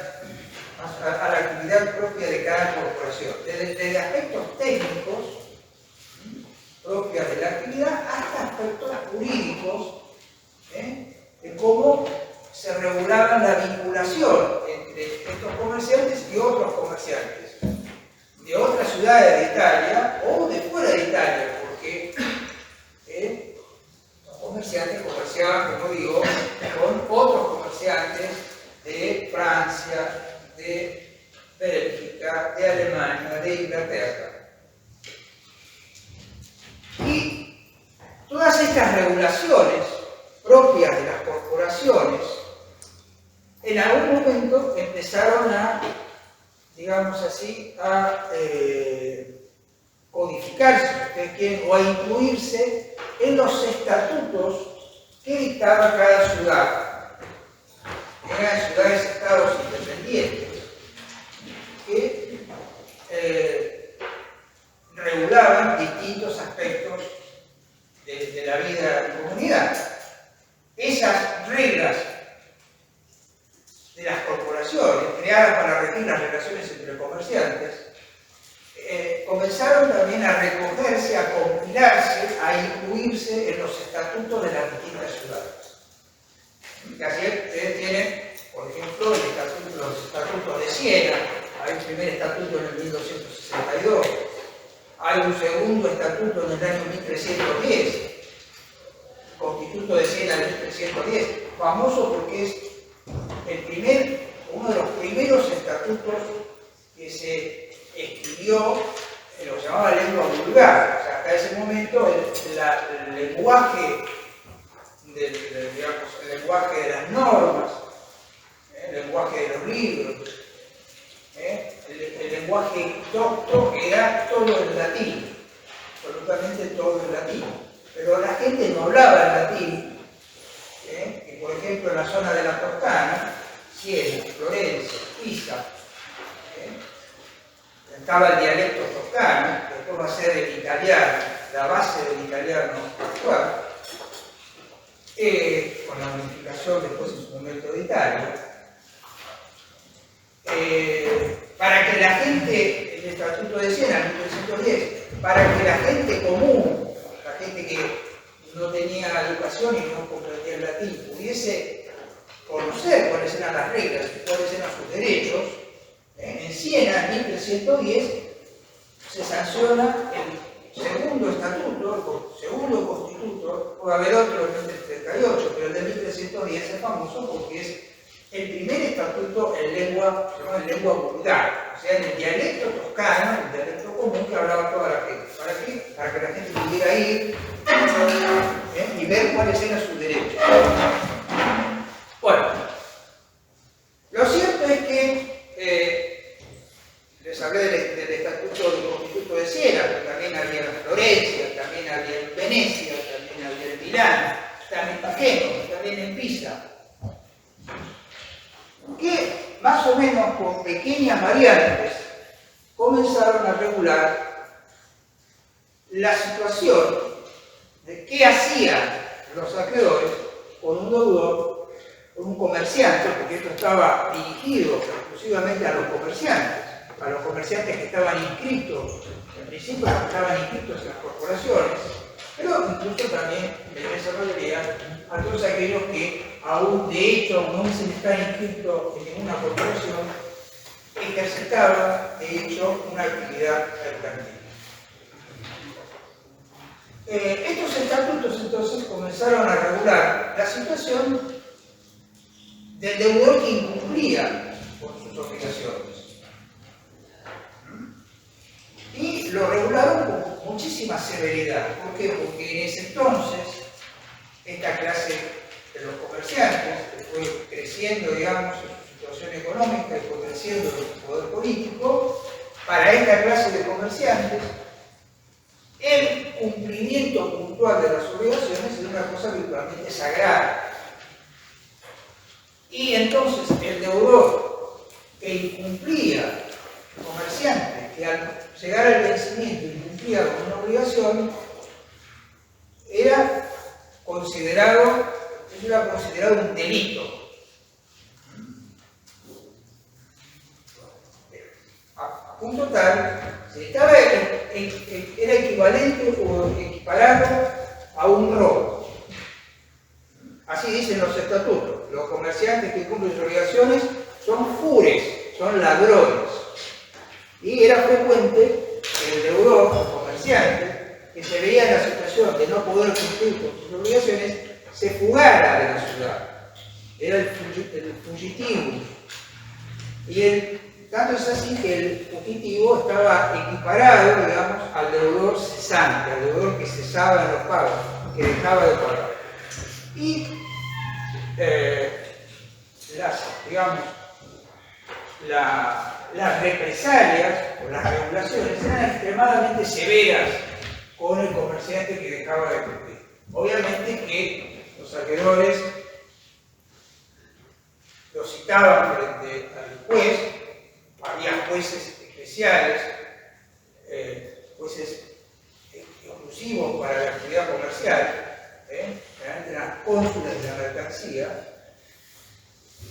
propia de cada corporación, desde aspectos técnicos propios de la actividad hasta aspectos jurídicos, de cómo se regulaba la vinculación entre estos comerciantes y otros comerciantes de otras ciudades de Italia o de fuera de Italia, porque los comerciantes comerciaban, como digo, con otros comerciantes de Francia, de Bélgica, de Alemania, de Inglaterra. Y todas estas regulaciones propias de las corporaciones en algún momento empezaron a, digamos así, a codificarse, si ustedes quieren, o a incluirse en los estatutos que dictaba cada ciudad. Eran ciudades-estados independientes que regulaban distintos aspectos de la vida en comunidad. Esas reglas de las corporaciones, creadas para regir las relaciones entre comerciantes, comenzaron también a recogerse, a compilarse, a incluirse en los estatutos de las distintas ciudades. Así ustedes tienen, por ejemplo, los estatutos de Siena. Hay un primer estatuto en el 1262, hay un segundo estatuto en el año 1310, Constituto de Siena de 1310, famoso porque es uno de los primeros estatutos que se escribió en lo que se llamaba lengua vulgar. O sea, hasta ese momento el lenguaje de las normas, el lenguaje de los libros, el lenguaje docto era todo en latín, absolutamente todo en latín. Pero la gente no hablaba en latín, que por ejemplo en la zona de la Toscana, Siena, Florencia, Pisa, estaba el dialecto toscano, que después va a ser el italiano, la base del italiano actual, con la unificación después en su momento de Italia, para que la gente, el Estatuto de Siena, 1310, para que la gente común, la gente que no tenía educación y no comprendía el latín, pudiese conocer cuáles eran las reglas y cuáles eran sus derechos, en Siena, en 1310, se sanciona el segundo estatuto, el segundo constituto, puede haber otro en 1338, pero el de 1310 es famoso porque es el primer estatuto en lengua, se llama lengua vulgar, o sea, en el dialecto toscano, el dialecto común que hablaba toda la gente. ¿Para qué? Para que la gente pudiera ir y ver cuáles eran sus derechos. Bueno, lo cierto es que les hablé del estatuto del Constituto de Siena, pero también había en Florencia, también había en Venecia, también había en Milán, también en Génova, también en Pisa, que más más o menos con pequeñas variantes, comenzaron a regular la situación de qué hacían los acreedores con un deudor, con un comerciante, porque esto estaba dirigido exclusivamente a los comerciantes que estaban inscritos, en principio estaban inscritos en las corporaciones, pero incluso también, en esa mayoría, a todos aquellos que aún de hecho no se están inscritos en ninguna corporación, ejercitaban de hecho una actividad mercantil. Estos estatutos entonces comenzaron a regular la situación del deudor que incumplía con sus obligaciones. Y lo regularon con muchísima severidad. ¿Por qué? Porque en ese entonces, esta clase de los comerciantes, que fue creciendo, digamos, en su situación económica y fue creciendo en su poder político, para esta clase de comerciantes, el cumplimiento puntual de las obligaciones era una cosa virtualmente sagrada. Y entonces el deudor que incumplía, el comerciante, que al llegar al vencimiento incumplía con una obligación, era considerado un delito. A punto tal, era equivalente o equiparado a un robo. Así dicen los estatutos. Los comerciantes que cumplen sus obligaciones son fures, son ladrones. Y era frecuente que el deudor, el comerciante, que se veía en la situación de no poder cumplir con sus obligaciones, se fugara de la ciudad. Era el fugitivo. Y tanto es así que el fugitivo estaba equiparado, digamos, al deudor cesante, al deudor que cesaba en los pagos, que dejaba de pagar. Y las represalias o las regulaciones eran extremadamente severas con el comerciante que dejaba de cumplir. Obviamente que los acreedores lo citaban frente al juez, había jueces especiales, jueces exclusivos para la actividad comercial, generalmente eran cónsules de la mercancía,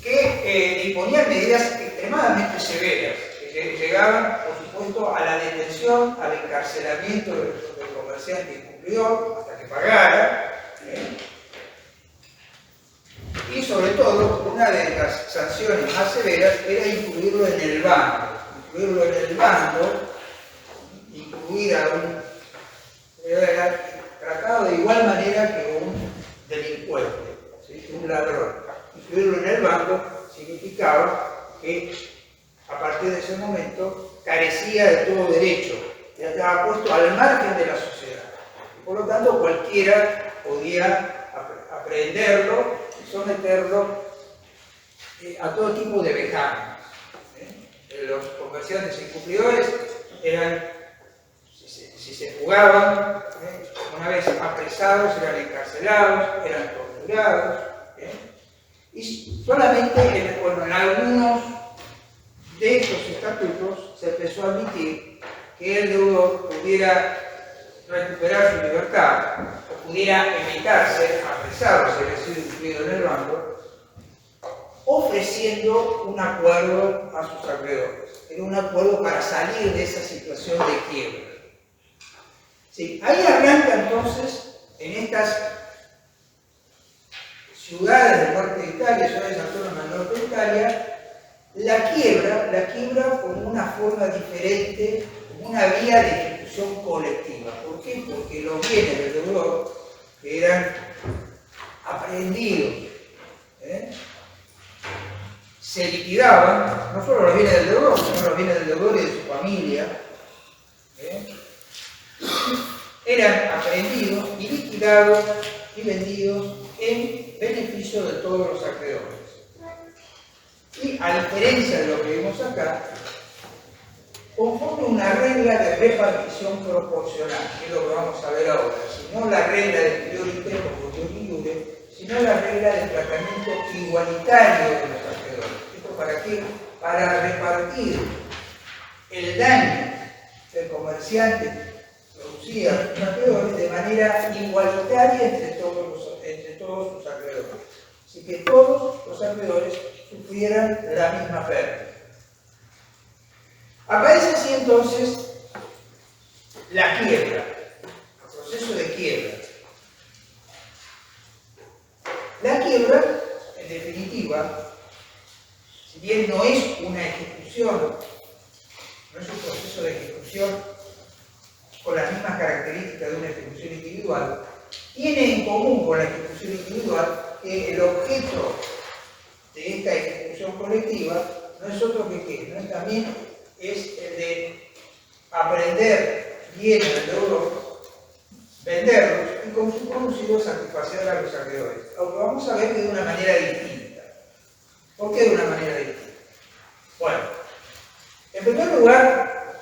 que disponían medidas extremadamente severas, que llegaban, por supuesto, a la detención, al encarcelamiento del comerciante incumplidor hasta que pagara, y sobre todo, una de las sanciones más severas era incluirlo en el bando. Incluir a era tratado de igual manera que un delincuente, ¿sí? Un ladrón. Incluirlo en el bando significaba que a partir de ese momento carecía de todo derecho, ya estaba puesto al margen de la sociedad. Y por lo tanto cualquiera podía aprehenderlo y someterlo a todo tipo de vejámenes. Los comerciantes incumplidores eran, si se fugaban, una vez apresados, eran encarcelados, eran torturados. Y solamente en algunos de estos estatutos se empezó a admitir que el deudor pudiera recuperar su libertad o pudiera evitar ser apresado si había sido incluido en el bando, ofreciendo un acuerdo a sus acreedores. Era un acuerdo para salir de esa situación de quiebra. Sí, ahí arranca entonces, en estas ciudades del norte de Italia, ciudades autónomas del norte de Italia, la quiebra como una forma diferente, como una vía de ejecución colectiva. ¿Por qué? Porque los bienes del deudor que eran aprehendidos, se liquidaban, no solo los bienes del deudor, sino los bienes del deudor y de su familia, eran aprehendidos y liquidados y vendidos en beneficio de todos los acreedores. Y a diferencia de lo que vimos acá, conforme una regla de repartición proporcional, que es lo que vamos a ver ahora, no la regla del priorité o priori iure, sino la regla del tratamiento igualitario de los acreedores. ¿Esto para qué? para repartir el daño que el comerciante producía a sus acreedores de manera igualitaria entre todos sus acreedores. Así que todos los acreedores sufrieran la misma pérdida. Aparece así entonces la quiebra, el proceso de quiebra. La quiebra, en definitiva, si bien no es una ejecución, no es un proceso de ejecución con las mismas características de una ejecución individual, tiene en común con la ejecución individual que el objeto de esta ejecución colectiva no es otro que ¿qué? No es también es el de aprender bienes del deudor, venderlos y con su conocido satisfacer a los acreedores. Aunque vamos a ver que de una manera distinta. ¿Por qué de una manera distinta? Bueno, en primer lugar,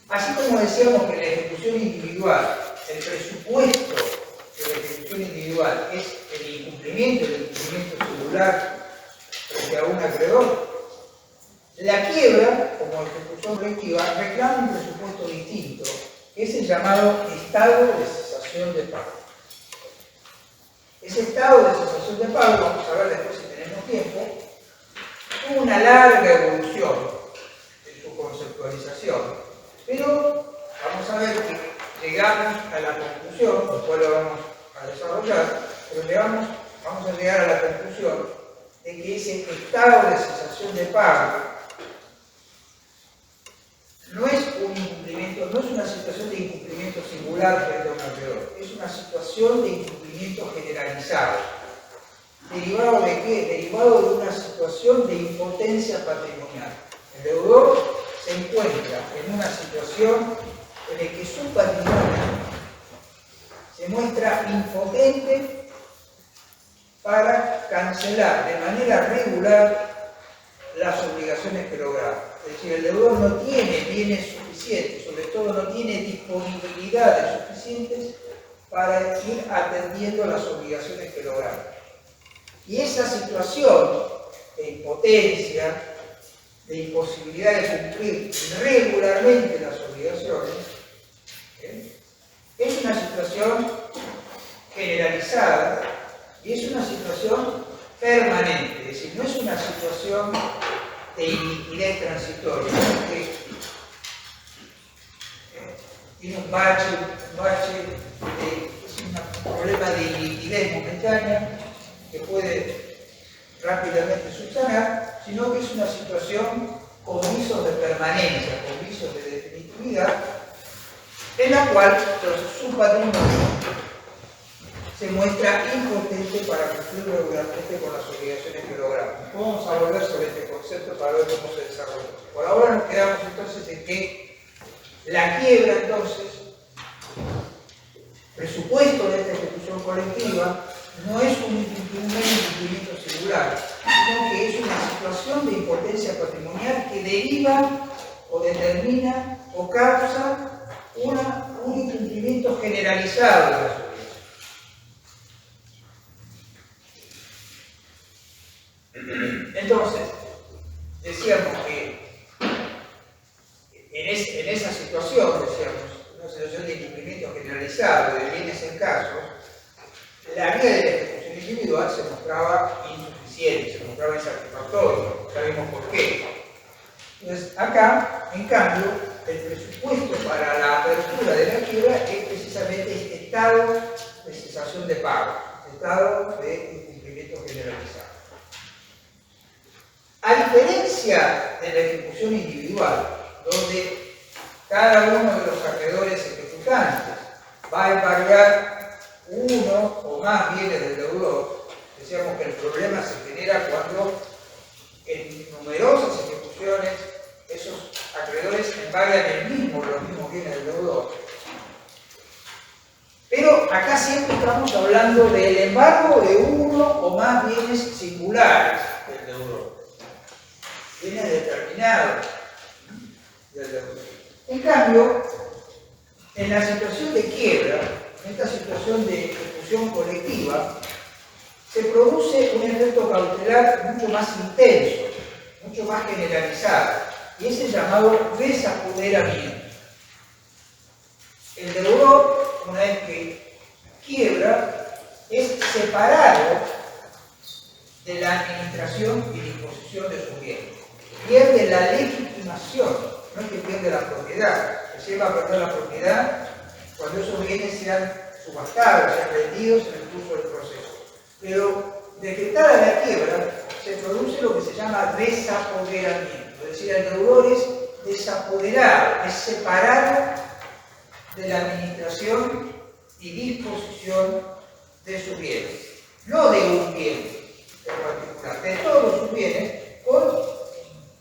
así como decíamos que la ejecución individual, el presupuesto de la ejecución individual es el incumplimiento singular frente a un acreedor, la quiebra, como ejecución colectiva, reclama un presupuesto distinto, que es el llamado estado de cesación de pago. Ese estado de cesación de pago, vamos a ver después si tenemos tiempo, tuvo una larga evolución en su conceptualización, pero vamos a ver que llegamos a la conclusión, después lo vamos a desarrollar, pero vamos a llegar a la conclusión de que ese estado de cesación de pago no es un incumplimiento, no es una situación de incumplimiento singular frente a un acreedor, es una situación de incumplimiento generalizado. ¿Derivado de qué? Derivado de una situación de impotencia patrimonial. El deudor se encuentra en una situación en la que su patrimonio se muestra impotente para cancelar de manera regular las obligaciones que lograba. Es decir, el deudor no tiene bienes suficientes, sobre todo no tiene disponibilidades suficientes para ir atendiendo las obligaciones que lograba. Y esa situación de impotencia, de imposibilidad de cumplir regularmente las obligaciones, es una situación generalizada y es una situación permanente, es decir, no es una situación de iniquidez transitoria, que tiene un bache es un problema de iniquidez momentánea que puede rápidamente subsanar, sino que es una situación con visos de permanencia, con visos de definitividad, en la cual su patrimonio se muestra impotente para cumplir regularmente con las obligaciones que logramos. Vamos a volver sobre este concepto para ver cómo se desarrolla. Por ahora nos quedamos entonces en que la quiebra, entonces, presupuesto de esta ejecución colectiva, no es un incumplimiento singular, sino que es una situación de impotencia patrimonial que deriva o determina o causa un incumplimiento generalizado de las obligaciones. Entonces, decíamos que en esa situación, una situación de incumplimiento generalizado de bienes en casos, la vía de la ejecución individual se mostraba insuficiente, se mostraba insatisfactoria, sabemos por qué. Entonces, acá, en cambio, el presupuesto para la apertura de la quiebra es precisamente este estado de cesación de pago, este estado de incumplimiento generalizado. A diferencia de la ejecución individual, donde cada uno de los acreedores ejecutantes va a embargar uno o más bienes del deudor, decíamos que el problema se genera cuando en numerosas ejecuciones esos acreedores embargan los mismos bienes del deudor. Pero acá siempre estamos hablando del embargo de uno o más bienes singulares del deudor. Bienes determinados del deudor. En cambio, en la situación de quiebra, en esta situación de ejecución colectiva, se produce un efecto cautelar mucho más intenso, mucho más generalizado, y es el llamado desapoderamiento. El deudor, una vez que quiebra, es separado de la administración y disposición de sus bienes. Pierde la legitimación, no es que pierde la propiedad, se lleva a perder la propiedad cuando esos bienes sean subastados, sean vendidos en el curso del proceso. Pero decretada la quiebra, se produce lo que se llama desapoderamiento, es decir, el deudor es desapoderado, es separado de la administración y disposición de sus bienes, no de un bien en particular, de todos sus bienes, con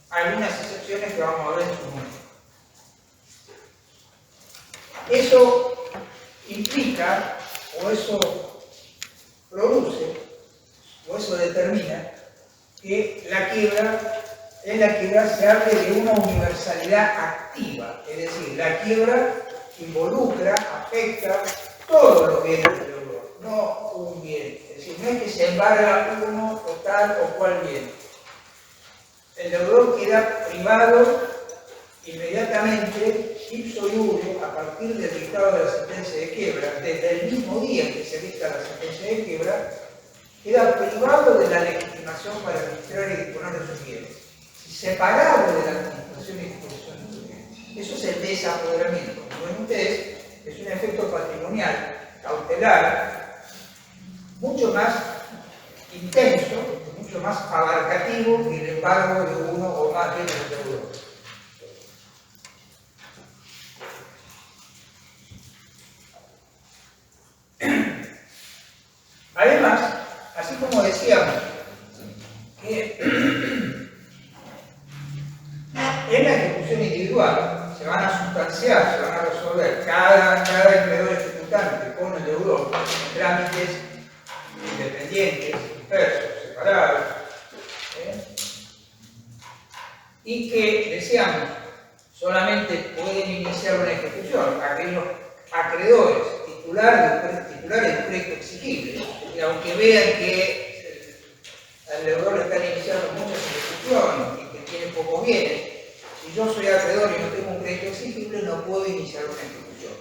algunas excepciones que vamos a ver en su momento. Eso implica, o eso produce, o eso determina, que en la quiebra se hable de una universalidad activa, es decir, la quiebra involucra, afecta todos los bienes del deudor, no un bien. Es decir, no es que se embarga uno o tal o cual bien. El deudor queda privado inmediatamente, ipso iure, a partir del dictado de la sentencia de quiebra, desde el mismo día en que se dicta la sentencia de quiebra, queda privado de la legitimación para administrar y disponer de sus bienes, separado de la administración y disposición de sus bienes. Eso es el desapoderamiento. Como ven ustedes, es un efecto patrimonial, cautelar, mucho más intenso, mucho más abarcativo que el embargo de uno o más bienes del deudor. Además, así como decíamos que en la ejecución individual se van a sustanciar, se van a resolver cada acreedor ejecutante con el deudor en trámites independientes, dispersos, separados, y que, decíamos, solamente pueden iniciar una ejecución aquellos acreedores titulares de un crédito exigible, y aunque vean que al deudor le están iniciando muchas ejecuciones y que tiene pocos bienes, si yo soy acreedor y no tengo un crédito exigible, no puedo iniciar una ejecución.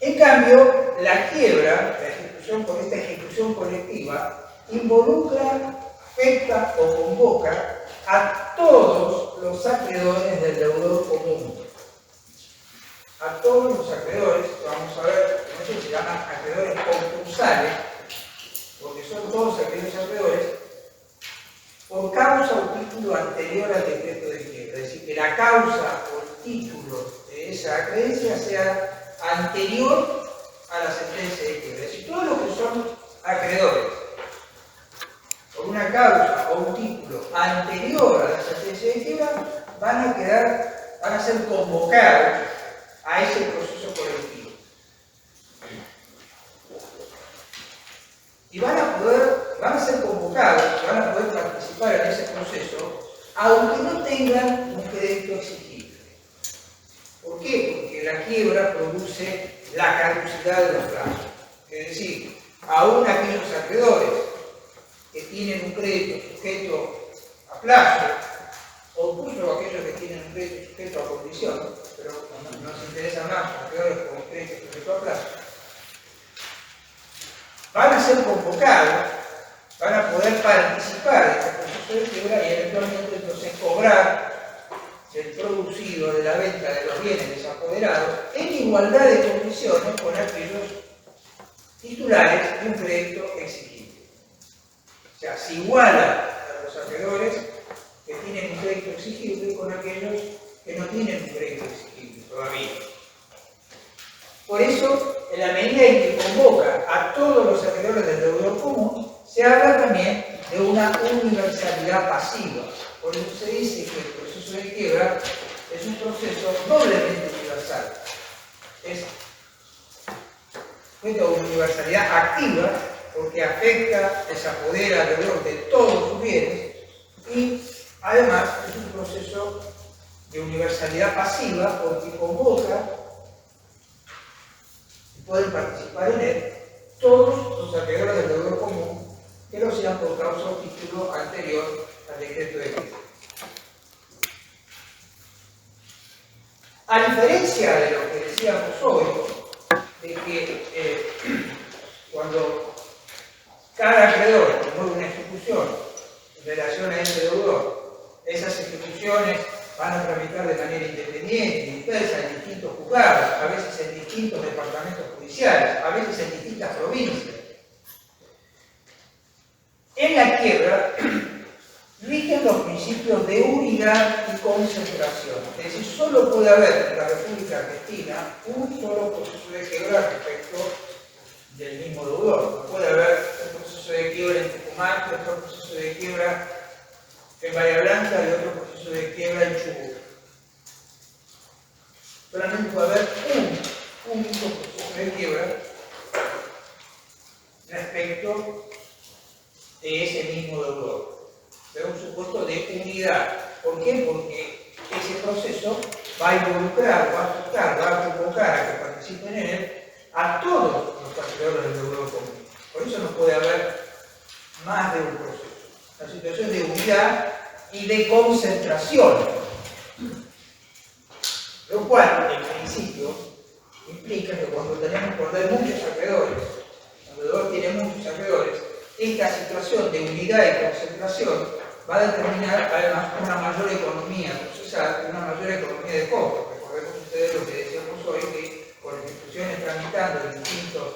En cambio, la quiebra, la ejecución por esta ejecución colectiva, involucra, afecta o convoca a todos los acreedores del deudor común. A todos los acreedores, vamos a ver, esto se llaman acreedores concursales, porque son todos aquellos acreedores por causa o título anterior al decreto de quiebra. Es decir, que la causa o el título de esa acreencia sea anterior a la sentencia de quiebra. Es decir, todos los que son acreedores por una causa o un título anterior a la sentencia de quiebra van a ser convocados a ese proceso colectivo. Y van a ser convocados, van a poder participar en ese proceso, aunque no tengan un crédito exigible. ¿Por qué? Porque la quiebra produce la caducidad de los plazos. Es decir, aún aquellos acreedores que tienen un crédito sujeto a plazo, o incluso aquellos que tienen un crédito sujeto a condición, pero nos interesa más los acreedores con crédito sujeto a plazo, van a ser convocados, van a poder participar en este proceso de quiebra y eventualmente entonces cobrar el producido de la venta de los bienes desapoderados en igualdad de condiciones con aquellos titulares de un crédito exigible. O sea, se iguala a los acreedores que tienen un crédito exigible con aquellos que no tienen un crédito exigible todavía. Por eso, en la medida en que convoca a todos los acreedores del deudor común, se habla también de una universalidad pasiva. Por eso se dice que el proceso de quiebra es un proceso doblemente universal. Es una universalidad activa porque afecta, desapodera al deudor de todos sus bienes y además es un proceso de universalidad pasiva porque convoca y pueden participar en él todos los acreedores del deudor común que lo sean por causa o título anterior al decreto de quiebra. A diferencia de lo que decíamos hoy, de que cuando cada acreedor promueve una ejecución en relación a ese deudor, esas ejecuciones van a tramitar de manera independiente, dispersa en distintos juzgados, a veces en distintos departamentos judiciales, a veces en distintas provincias. En la quiebra rigen los principios de unidad y concentración. Es decir, solo puede haber en la República Argentina un solo proceso de quiebra respecto del mismo deudor. No puede haber un proceso de quiebra en Tucumán, otro proceso de quiebra en Bahía Blanca y otro proceso de quiebra en Chubut. Solamente puede haber un único proceso de quiebra respecto de ese mismo deudor. Es un supuesto de unidad. ¿Por qué? Porque ese proceso va a involucrar, va a afectar, va a convocar a que participen en él a todos los acreedores del deudor común. Por eso no puede haber más de un proceso. La situación de unidad y de concentración, lo cual en principio implica que cuando hay muchos acreedores, cuando el deudor tiene muchos acreedores, esta situación de unidad y concentración va a determinar además una mayor economía procesal, una mayor economía de costos. Recordemos ustedes lo que decíamos hoy, que con instituciones tramitando en distintos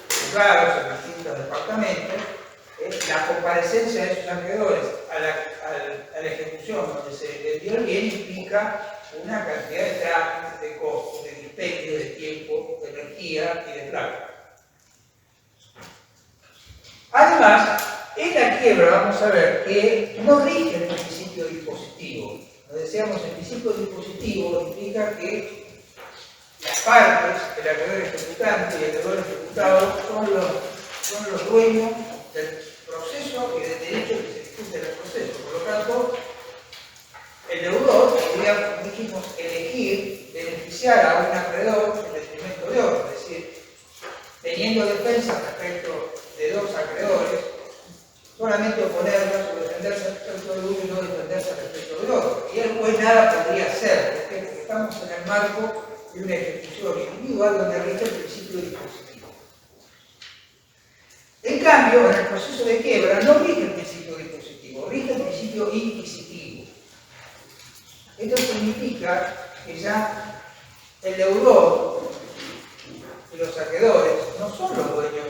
juzgados, en distintos departamentos, la comparecencia de esos acreedores a la ejecución donde se le dio el bien implica una cantidad de trámites, de costos, de dispendio, de tiempo, de energía y de plata. Además, en la quiebra vamos a ver que no rige el principio dispositivo. Lo decíamos, el principio dispositivo implica que las partes, el acreedor ejecutante y el acreedor ejecutado, son los dueños del proceso y del derecho que se ejecute en el proceso. Por lo tanto, el deudor podría, como dijimos, elegir beneficiar a un acreedor en detrimento de otro, es decir, teniendo defensa respecto de dos acreedores, solamente oponerlas o defenderse respecto de uno y no defenderse respecto del otro. Y el juez nada podría hacer, ¿por qué? Porque estamos en el marco de una ejecución individual donde rige el principio dispositivo. En cambio, en el proceso de quiebra no rige el principio dispositivo, rige el principio inquisitivo. Esto significa que ya el deudor y los acreedores no son los dueños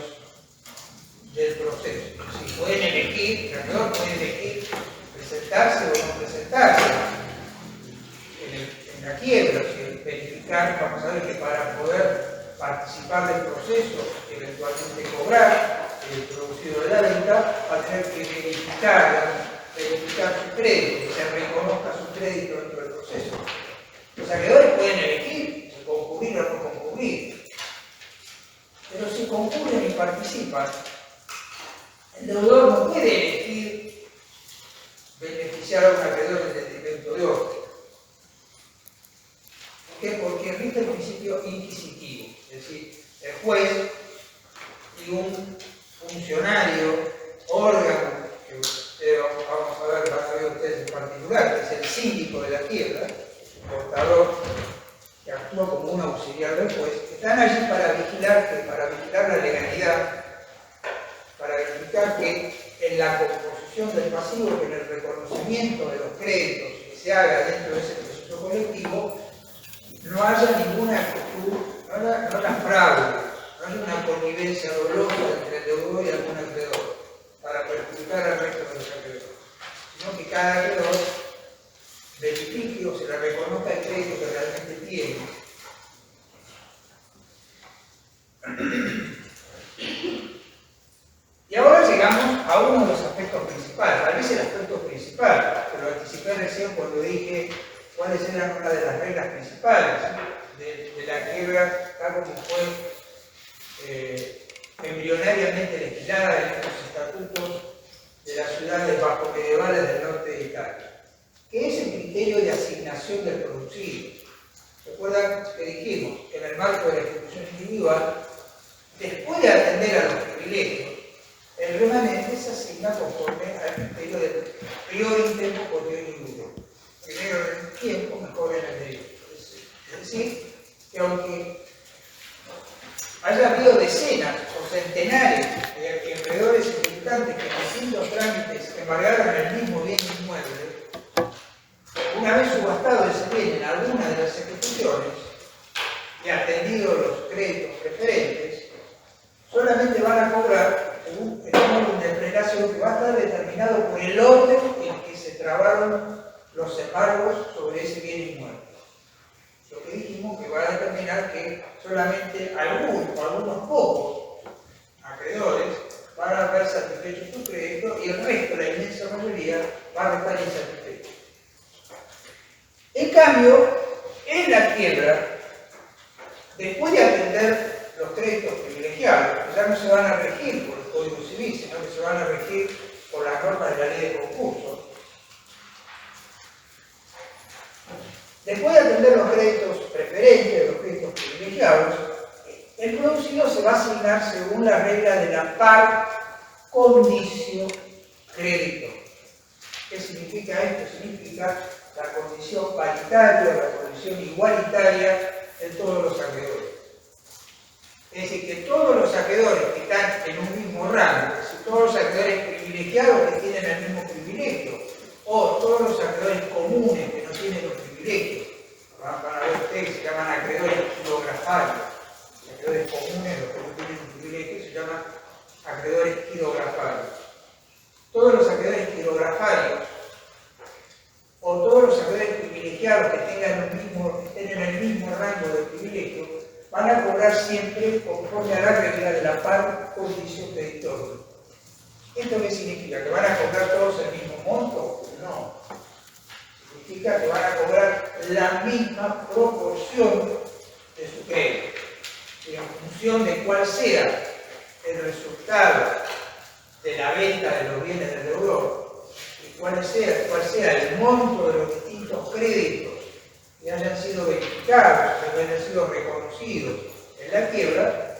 del proceso. Si pueden elegir, el acreedor puede elegir presentarse o no presentarse en la quiebra, verificar, vamos a ver que para poder participar del proceso y eventualmente cobrar el producido de la venta, va a tener que verificar su crédito, que se reconozca su crédito dentro del proceso. Los acreedores pueden elegir si concurrir o no concurrir, pero si concurren y participan, el deudor no puede elegir beneficiar a un acreedor en detrimento de otro. ¿Por qué? Porque rige el principio inquisitivo, es decir, el juez y un funcionario, órgano, que vamos a ver, van a ver ustedes en particular, que es el síndico de la quiebra, el portador, que actúa como un auxiliar del juez, están allí para vigilar la legalidad, para verificar que en la composición del pasivo, que en el reconocimiento de los créditos que se haga dentro de ese proceso colectivo, no haya ninguna actitud, no haya fraude, no haya una connivencia dolosa entre el deudor y algún acreedor, para perjudicar al resto de los acreedores, sino que cada acreedor verifique o se le reconozca el crédito que realmente tiene. Y ahora llegamos a uno de los aspectos principales, tal vez el aspecto principal, que lo anticipé recién cuando dije cuáles eran una de las reglas principales de la quiebra, tal como fue embrionariamente legislada en estos estatutos de las ciudades bajo medievales del norte de Italia, que es el criterio de asignación del producido. ¿Recuerdan que dijimos que en el marco de la ejecución individual, después de cocina conforme al criterio del prior in tempo potior in duro. Primero en el tiempo, mejor en el derecho. Es decir, que aunque haya habido decenas o centenares de acreedores ejecutantes que en distintos trámites embargaron el mismo bien inmueble, una vez subastado ese bien en alguna de las ejecuciones y atendido los créditos preferentes, solamente van a cobrar un orden de prelación que va a estar determinado por el orden en que se trabaron los embargos sobre ese bien inmueble. Lo que dijimos que va a determinar que solamente algunos pocos acreedores van a ver satisfechos su crédito y el resto, la inmensa mayoría, va a estar insatisfechos. En cambio, en la quiebra, después de atender los créditos privilegiados, que ya no se van a regir por el Código Civil, sino que se van a regir por las normas de la ley de concursos, después de atender los créditos preferentes, los créditos privilegiados, el producido se va a asignar según la regla de la par condicio crédito. ¿Qué significa esto? Significa la condición paritaria, la condición igualitaria de todos los acreedores. Es decir, que todos los acreedores que están en un mismo rango, es decir, todos los acreedores privilegiados que tienen el mismo privilegio, o todos los acreedores comunes que no tienen los privilegios, van a ver ustedes que se llaman acreedores quirografarios. Los acreedores comunes, los que no tienen un privilegio, se llaman acreedores quirografarios. Todos los acreedores quirografarios o todos los acreedores privilegiados que estén en el mismo rango de privilegio van a cobrar siempre conforme a la regla de la par condicio creditorio. ¿Esto qué significa? ¿Que van a cobrar todos el mismo monto? No. Significa que van a cobrar la misma proporción de su crédito. Y en función de cuál sea el resultado de la venta de los bienes del deudor y cuál sea el monto de los distintos créditos que hayan sido verificados, que hayan sido reconocidos en la quiebra,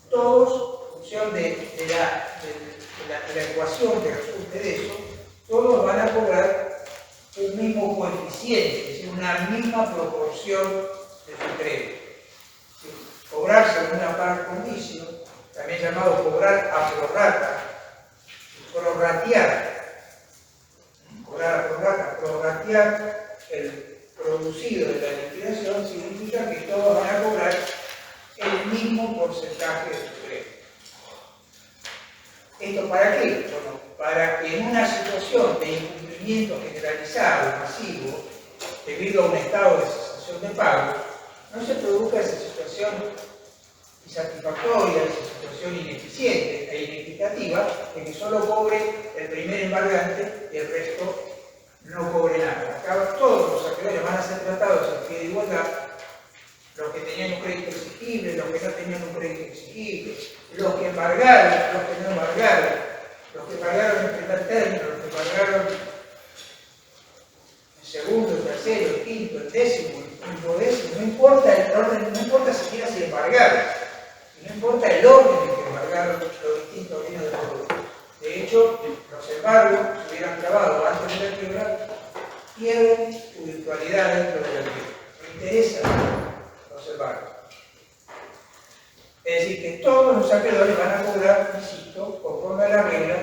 todos, en función de la ecuación que resulte de eso, todos van a cobrar un mismo coeficiente, es decir, una misma proporción de su crédito. Cobrar según una par condicio, también llamado cobrar a prorrata, prorratear el producido de la liquidación significa que todos van a cobrar el mismo porcentaje de su crédito. ¿Esto para qué? Bueno, para que en una situación de incumplimiento generalizado, masivo, debido a un estado de cesación de pago, no se produzca esa situación insatisfactoria, esa situación ineficiente e inequitativa, de que solo cobre el primer embargante y el resto no cobre nada. Acá todos los acreedores van a ser tratados en pie de igualdad, los que tenían un crédito exigible, los que no tenían un crédito exigible, los que embargaron, los que no embargaron, los que pagaron en primer término, los que pagaron en segundo, el tercero, el quinto, el décimo, el duodécimo, no importa el orden, no importa siquiera si embargaron, no importa el orden en que embargaron los distintos bienes del deudor. De hecho, los embargos, si hubieran trabado antes de la quiebra, pierden su virtualidad dentro de la quiebra. No interesan los embargos. Es decir, que todos los acreedores van a cobrar, insisto, conforme a la regla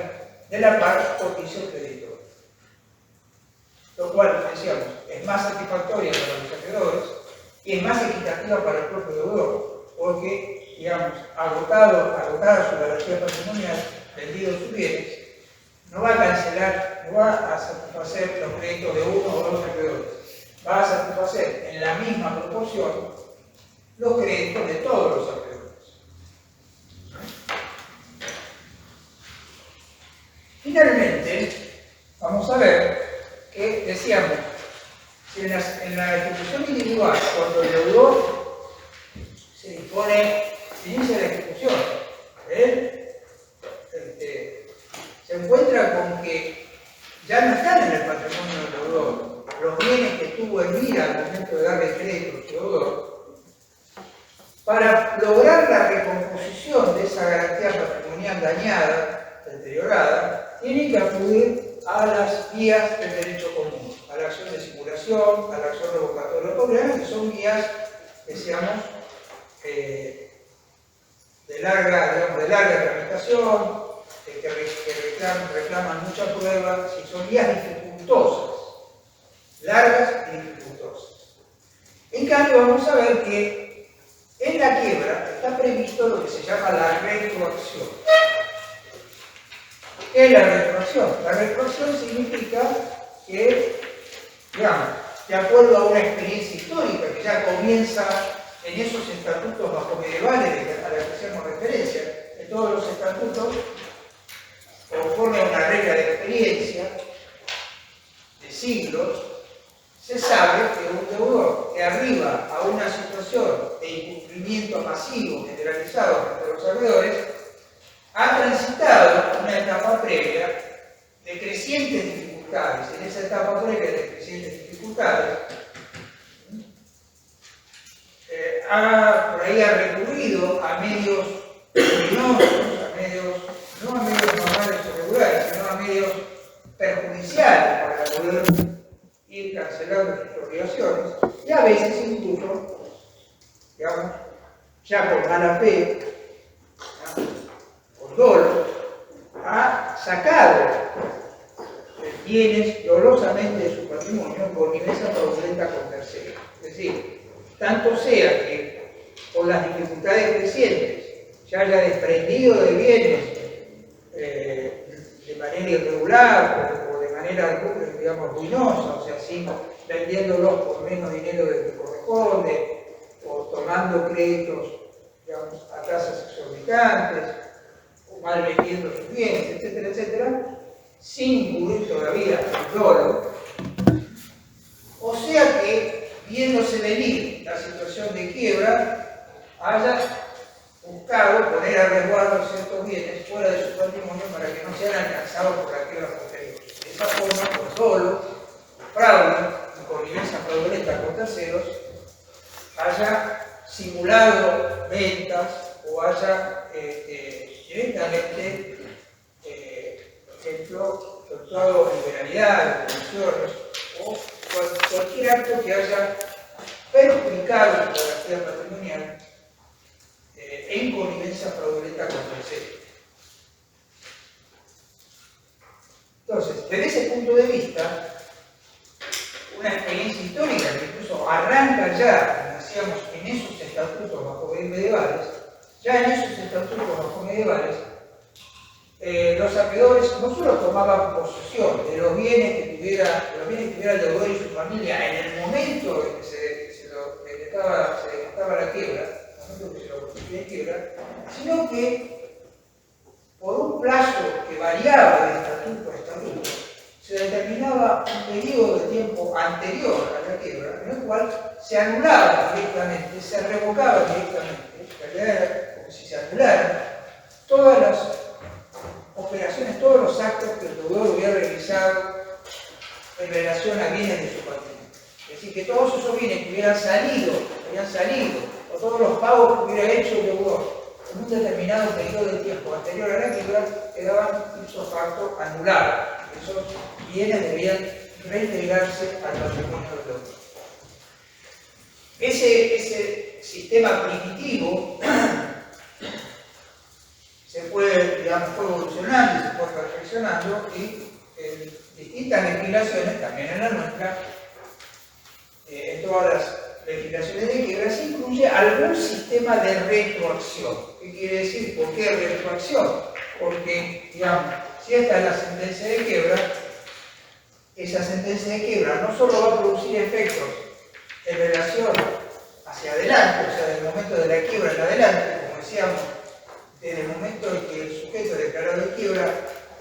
de la par condicio creditor. Lo cual, decíamos, es más satisfactoria para los acreedores y es más equitativa para el propio deudor, porque, digamos, agotada su garantía patrimonial, vendido sus bienes, no va a cancelar, no va a satisfacer los créditos de uno o dos acreedores, va a satisfacer en la misma proporción los créditos de todos los acreedores. Finalmente, vamos a ver que decíamos, si en la ejecución individual, cuando el deudor se inicia la ejecución, él se encuentra con que ya no están en el patrimonio del deudor los bienes que tuvo en mira al momento de darle crédito al deudor. Para lograr la recomposición de esa garantía patrimonial dañada, deteriorada, tienen que acudir a las guías del derecho común, a la acción de simulación, a la acción revocatoria otorgada, que son guías, decíamos, de larga tramitación, que reclaman muchas pruebas y son guías dificultosas, largas y dificultosas. En cambio, vamos a ver que en la quiebra está previsto lo que se llama la retroacción. ¿Qué es la retroacción? La retroacción significa que, digamos, de acuerdo a una experiencia histórica que ya comienza en esos estatutos bajomedievales a los que hacemos referencia, en todos los estatutos, conforme a una regla de experiencia de siglos, se sabe que un deudor que arriba a una situación de incumplimiento masivo generalizado frente a los acreedores ha transitado una etapa previa de crecientes dificultades. En esa etapa previa de crecientes dificultades, por ahí ha recurrido a medios luminosos, no a medios normales o regulares, sino a medios perjudiciales para poder ir cancelando sus obligaciones, y a veces incluso, digamos, ya por mala fe, por dolo, ha sacado bienes dolosamente de su patrimonio por connivencia fraudulenta con terceros. Es decir, tanto sea que por las dificultades crecientes se haya desprendido de bienes de manera irregular o de manera, digamos, ruinosa, o sea, vendiéndolos por menos dinero del que corresponde, o tomando créditos, digamos, a tasas exorbitantes, o mal vendiendo sus bienes, etcétera, etcétera, sin incurrir todavía el dolo. O sea que, viéndose venir la situación de quiebra, haya buscado poner a resguardo ciertos bienes fuera de su patrimonio para que no sean alcanzados por la quiebra posterior. De esa forma, por dolo, fraude y connivencia fraudulenta con terceros, haya simulado ventas o haya directamente, por ejemplo, efectuado liberalidades, comisiones o cualquier acto que haya perjudicado la actividad patrimonial en connivencia fraudulenta con terceros. Entonces, desde ese punto de vista, una experiencia histórica que incluso arranca ya, como decíamos, en esos estatutos bajomedievales, ya en esos estatutos bajomedievales, los acreedores no solo tomaban posesión de los bienes que tuviera el deudor y su familia en el momento en que se decretaba la quiebra, sino que por un plazo que variaba de estatuto a estatuto, se determinaba un periodo de tiempo anterior a la quiebra, en el cual se anulaba directamente, se revocaba directamente, en realidad era como si se anularan todas las operaciones, todos los actos que el deudor hubiera realizado en relación a bienes de su patrimonio. Es decir, que todos esos bienes que habían salido, o todos los pagos que hubiera hecho el deudor en un determinado periodo de tiempo anterior a la quiebra, quedaban ipso facto anulados. Esos bienes debían reintegrarse al patrimonio del deudor. Ese sistema primitivo se fue, digamos, fue evolucionando y se fue perfeccionando, y en distintas legislaciones, también en la nuestra, en todas las legislaciones de quiebra, se incluye algún sistema de retroacción. ¿Qué quiere decir? ¿Por qué retroacción? Porque, digamos, si esta es la sentencia de quiebra, esa sentencia de quiebra no solo va a producir efectos en relación hacia adelante, o sea, del momento de la quiebra en adelante, como decíamos, desde el momento en que el sujeto declarado de quiebra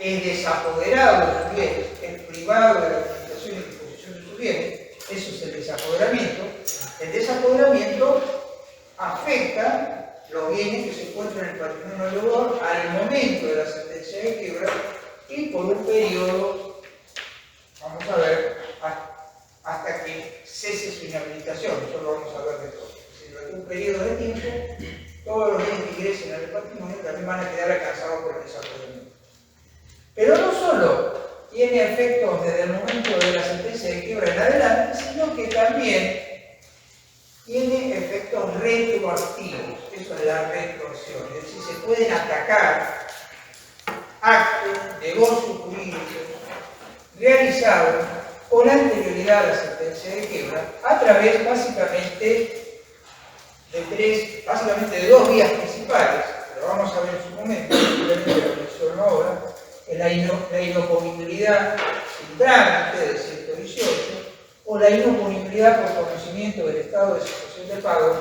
es desapoderado de sus bienes, es privado de la administración y disposición de sus bienes, eso es el desapoderamiento. El desapoderamiento afecta los bienes que se encuentran en el patrimonio del deudor al momento de la sentencia de quiebra y por un periodo, vamos a ver, hasta que cese su inhabilitación. Eso lo vamos a ver después. Es decir, durante un periodo de tiempo, todos los bienes que ingresen al patrimonio también van a quedar alcanzados por el desapoderamiento. tiene efectos desde el momento de la sentencia de quiebra en adelante, sino que también tiene efectos retroactivos. Eso es la retroacción. Es decir, se pueden atacar actos, negocios jurídicos realizados con anterioridad a la sentencia de quiebra a través básicamente de dos vías principales. Lo vamos a ver en su momento, simplemente lo menciono ahora, es la inoponibilidad sin trámite del 118 o la inoponibilidad por conocimiento del estado de situación de pago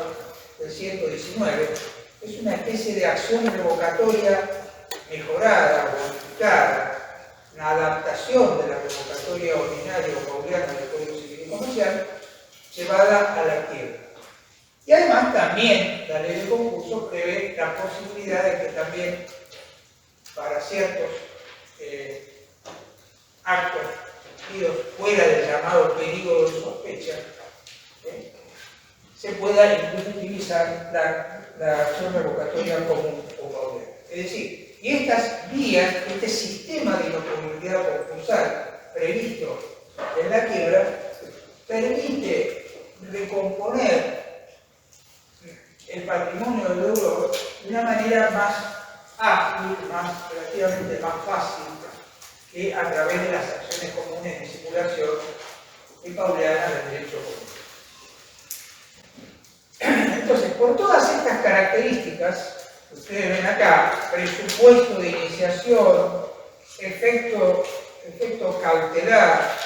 del 119. Es una especie de acción revocatoria mejorada, modificada, una adaptación de la revocatoria ordinaria o pauliana del Código Civil y Comercial llevada a la quiebra. Y además también la ley de concurso prevé la posibilidad de que también para ciertos actos cometidos fuera del llamado peligro de sospecha, se pueda incluso utilizar la acción revocatoria común o pauliana. Es decir, y estas vías, este sistema de inoponibilidad concursal previsto en la quiebra, permite recomponer el patrimonio del deudor de una manera más ágil, relativamente más fácil que a través de las acciones comunes de simulación y pauliana del derecho común. Entonces, por todas estas características, ustedes ven acá, presupuesto de iniciación, efecto cautelar,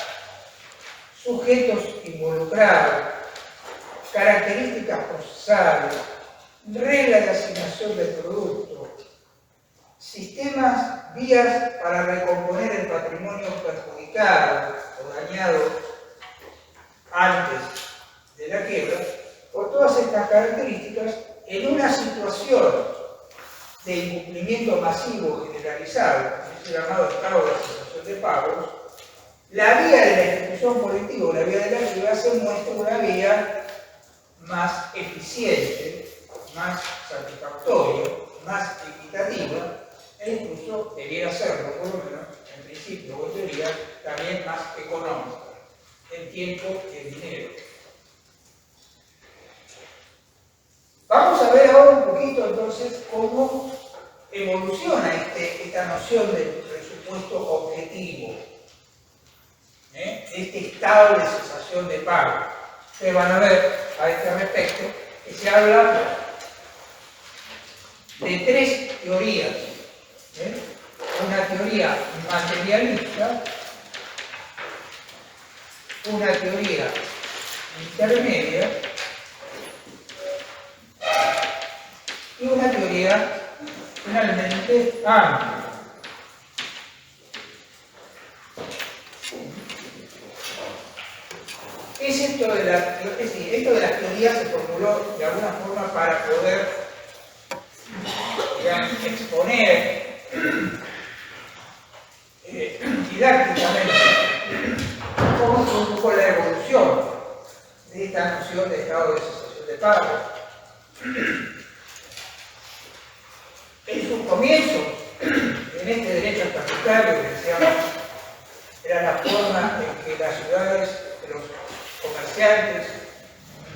sujetos involucrados, características procesales, reglas de asignación del producto, sistemas, vías para recomponer el patrimonio perjudicado o dañado antes de la quiebra. Por todas estas características, en una situación de incumplimiento masivo generalizado, el llamado estado de cesación de pagos, la vía de la ejecución colectiva, la vía de la quiebra, se muestra una vía más eficiente, más satisfactoria, más equitativa, e incluso debiera serlo, por lo menos en principio o en teoría, también más económica, en tiempo y en dinero. Vamos a ver ahora un poquito entonces cómo evoluciona esta noción del presupuesto objetivo, este estado de cesación de pago. Ustedes van a ver a este respecto que se habla de tres teorías. Una teoría materialista, una teoría intermedia y una teoría finalmente amplia. Esto de las teorías se formuló de alguna forma para poder, digamos, exponer didácticamente cómo se produjo la evolución de esta noción de estado de cesación de pago. En sus comienzos, en este derecho estatutario que decíamos, era la forma en que las ciudades, los comerciantes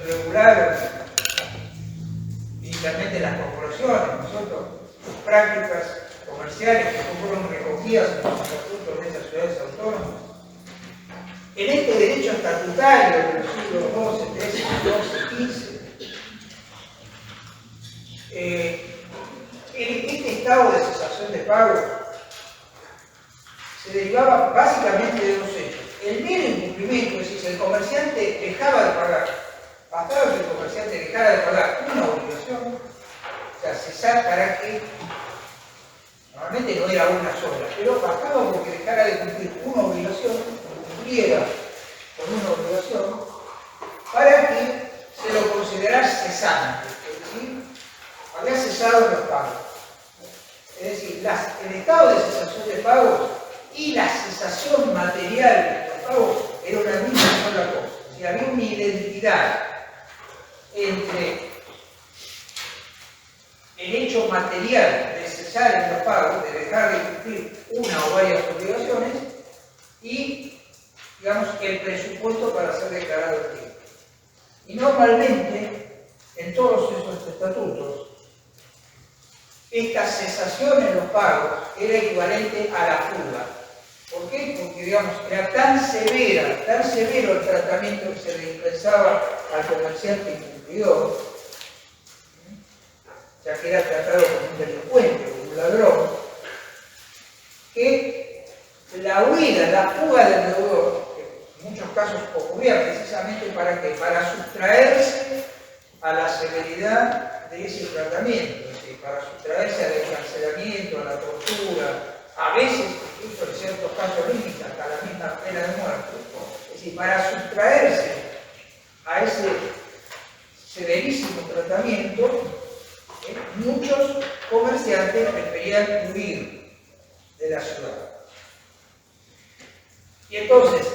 regularon inicialmente las corporaciones, nosotros, sus prácticas comerciales que fueron recogidas en los estatutos de esas ciudades autónomas. En este derecho estatutario de los siglos XII, XIII, XIV, este estado de cesación de pago se derivaba básicamente de dos hechos. El mero incumplimiento, es decir, si el comerciante dejaba de pagar, bastaba que el comerciante dejara de pagar una obligación, o sea, cesar para que, normalmente no era una sola, pero bastaba porque dejara de cumplir una obligación, cumpliera con una obligación, para que se lo considerara cesante, es decir, había cesado los pagos. Es decir, el estado de cesación de pagos y la cesación material de los pagos era una misma sola cosa. Si había una identidad entre el hecho material de cesar en los pagos, de dejar de cumplir una o varias obligaciones, digamos, el presupuesto para ser declarado el tiempo. Y normalmente, en todos esos estatutos, esta cesación en los pagos era equivalente a la fuga. ¿Por qué? Porque, digamos, era tan severo el tratamiento que se le dispensaba al comerciante incumplidor, ya que era tratado como un delincuente, como un ladrón, que la huida, la fuga del deudor, que en muchos casos ocurría precisamente para ¿qué? Para sustraerse a la severidad de ese tratamiento, es decir, para sustraerse al encarcelamiento, a la tortura, a veces, incluso en ciertos casos límites, hasta la misma pena de muerte. Es decir, para sustraerse a ese severísimo tratamiento, muchos comerciantes preferían huir de la ciudad. Y entonces,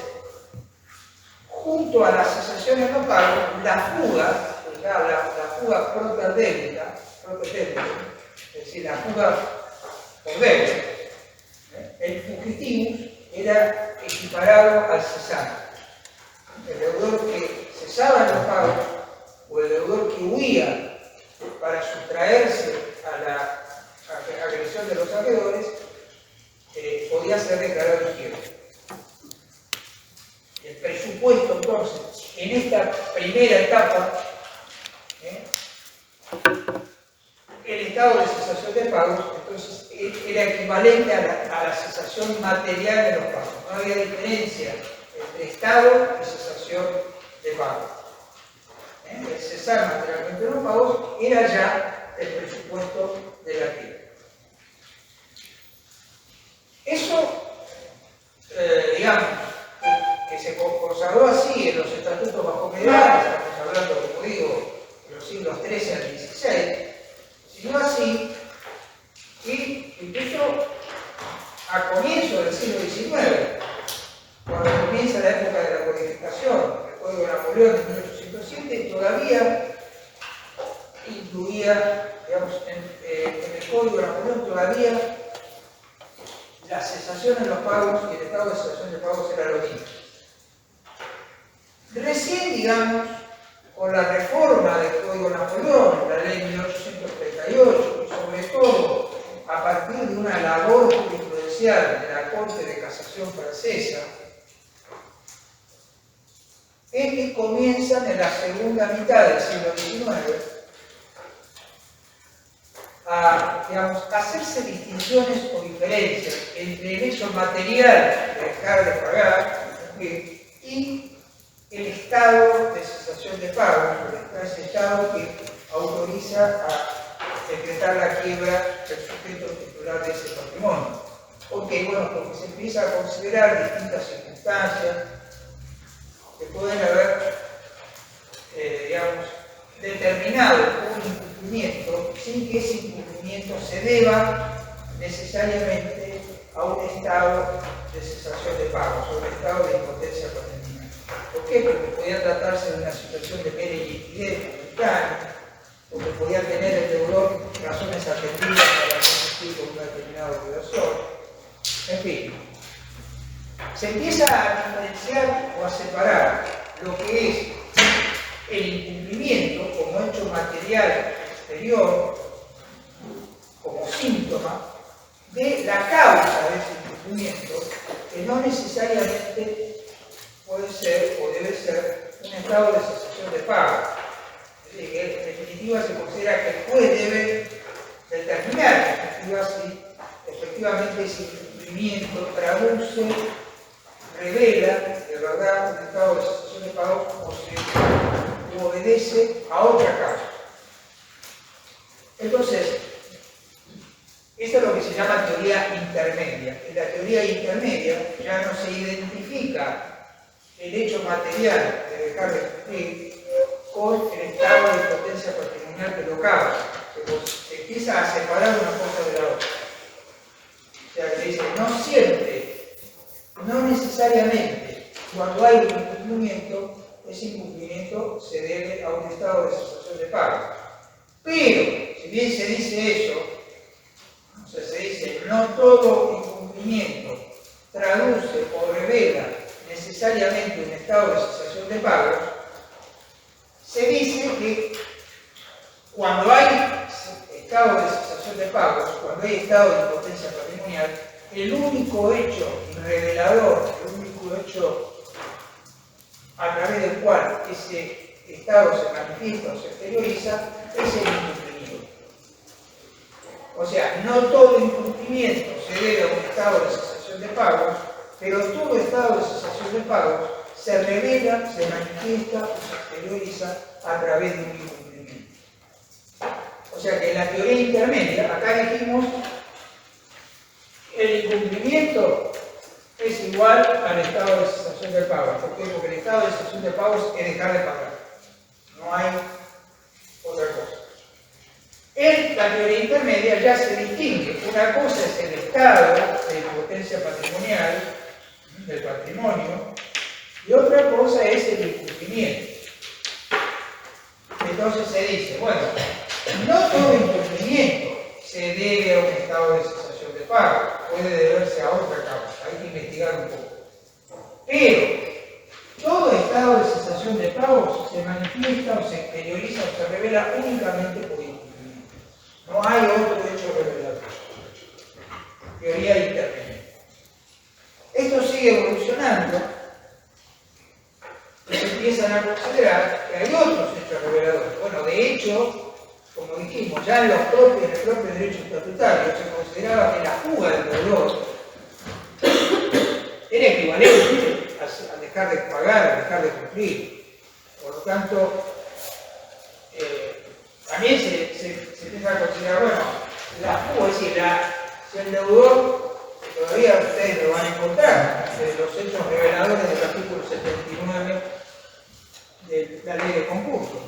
junto a la cesación en los pagos, la fuga propedéutica, es decir, la fuga por deuda, el fugitivus era equiparado al cesante. El deudor que cesaba en los pagos o el deudor que huía para sustraerse a la agresión de los acreedores podía ser declarado inquieto. El presupuesto, entonces, en esta primera etapa, el estado de cesación de pagos, entonces, era equivalente a la cesación material de los pagos. No había diferencia entre estado y cesación de pagos. El cesar materialmente los pagos era ya el presupuesto de la tierra. Eso, digamos, que se consagró así en los estatutos bajo medievales, estamos hablando, como digo, de los siglos XIII al XVI, sino así, y incluso a comienzos del siglo XIX, cuando comienza la época de la codificación, el Código de Napoleón de 1807, todavía incluía, digamos, en el Código de Napoleón todavía la cesación en los pagos y el estado de cesación de pagos era lo mismo. Recién, digamos, con la reforma del Código de Napoleón, la ley 1838, y sobre todo a partir de una labor jurisprudencial de la Corte de Casación francesa, es que comienzan en la segunda mitad del siglo XIX a, digamos, hacerse distinciones o diferencias entre el hecho material de dejar de pagar y el estado de cesación de pagos, ese estado que autoriza a decretar la quiebra del sujeto titular de ese patrimonio. ¿Por qué? Bueno, porque se empieza a considerar distintas circunstancias que pueden haber, digamos, determinado un incumplimiento sin que ese incumplimiento se deba necesariamente a un estado de cesación de pagos o un estado de impotencia patrimonial. ¿Por qué? Porque podía tratarse de una situación de mera iliquidez momentánea, porque podía tener el deudor razones atendidas para no cumplir con una determinada obligación. En fin, se empieza a diferenciar o a separar lo que es el incumplimiento como hecho material exterior, como síntoma, de la causa de ese incumplimiento, que no necesariamente puede ser o debe ser un estado de cesación de pago. Es decir, que en definitiva se considera que el juez debe determinar si efectivamente ese incumplimiento traduce, revela de verdad un estado de cesación de pago o se obedece a otra causa. Entonces, esto es lo que se llama teoría intermedia. En la teoría intermedia ya no se identifica el hecho material de dejar de cumplir con el estado de impotencia patrimonial que lo causa. Se empieza a separar una cosa de la otra. O sea, que dice, no siempre, no necesariamente, cuando hay un incumplimiento, ese incumplimiento se debe a un estado de cesación de pago. Pero, si bien se dice eso, o sea, se dice, no todo incumplimiento traduce o revela necesariamente un estado de cesación de pagos, se dice que cuando hay estado de cesación de pagos, cuando hay estado de impotencia patrimonial, el único hecho revelador, el único hecho a través del cual ese estado se manifiesta o se exterioriza es el incumplimiento. O sea, no todo incumplimiento se debe a un estado de cesación de pagos, pero todo estado de cesación de pagos se revela, se manifiesta o se exterioriza a través de un incumplimiento. O sea que en la teoría intermedia, acá dijimos, el incumplimiento es igual al estado de cesación de pagos. ¿Por qué? Porque el estado de cesación de pagos es dejar de pagar. No hay otra cosa. En la teoría intermedia ya se distingue. Una cosa es el estado de impotencia patrimonial del patrimonio y otra cosa es el incumplimiento. Entonces se dice, bueno, no todo incumplimiento se debe a un estado de cesación de pago, puede deberse a otra causa, hay que investigar un poco. Pero todo estado de cesación de pagos se manifiesta o se exterioriza o se revela únicamente por incumplimiento. No hay otro hecho revelador. Teoría intermedia. Esto sigue evolucionando y se empiezan a considerar que hay otros hechos reveladores. Bueno, de hecho, como dijimos, ya en el propio derecho estatutario se consideraba que la fuga del deudor era equivalente a dejar de pagar, a dejar de cumplir. Por lo tanto, también se empieza a considerar, bueno, la fuga, es decir, si el deudor, todavía ustedes lo van a encontrar, de los hechos reveladores del artículo 79 de la ley de concurso,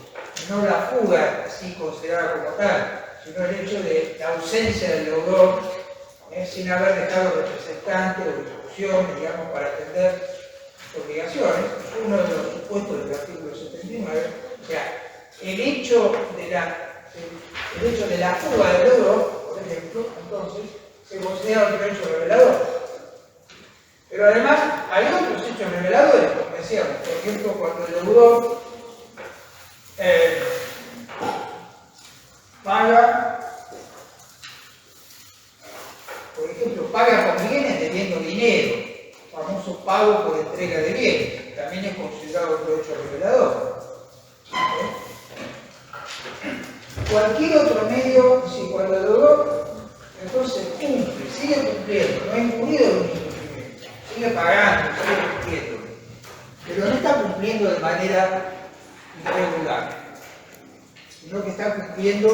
no la fuga así considerada como tal, sino el hecho de la ausencia del deudor sin haber dejado representante o discusiones, digamos, para atender sus obligaciones, es uno de los supuestos del artículo 79. O sea, el hecho de la fuga del deudor, por ejemplo, entonces, se considera un hecho revelador. Pero además hay otros hechos reveladores, como decíamos, por ejemplo, cuando el deudor paga con bienes debiendo dinero, famoso pago por entrega de bienes, también es considerado otro hecho revelador. Cualquier otro medio, si cuando el deudor entonces cumple, sigue cumpliendo, no ha incurrido en un incumplimiento, sigue pagando, sigue cumpliendo, pero no está cumpliendo de manera irregular, sino que está cumpliendo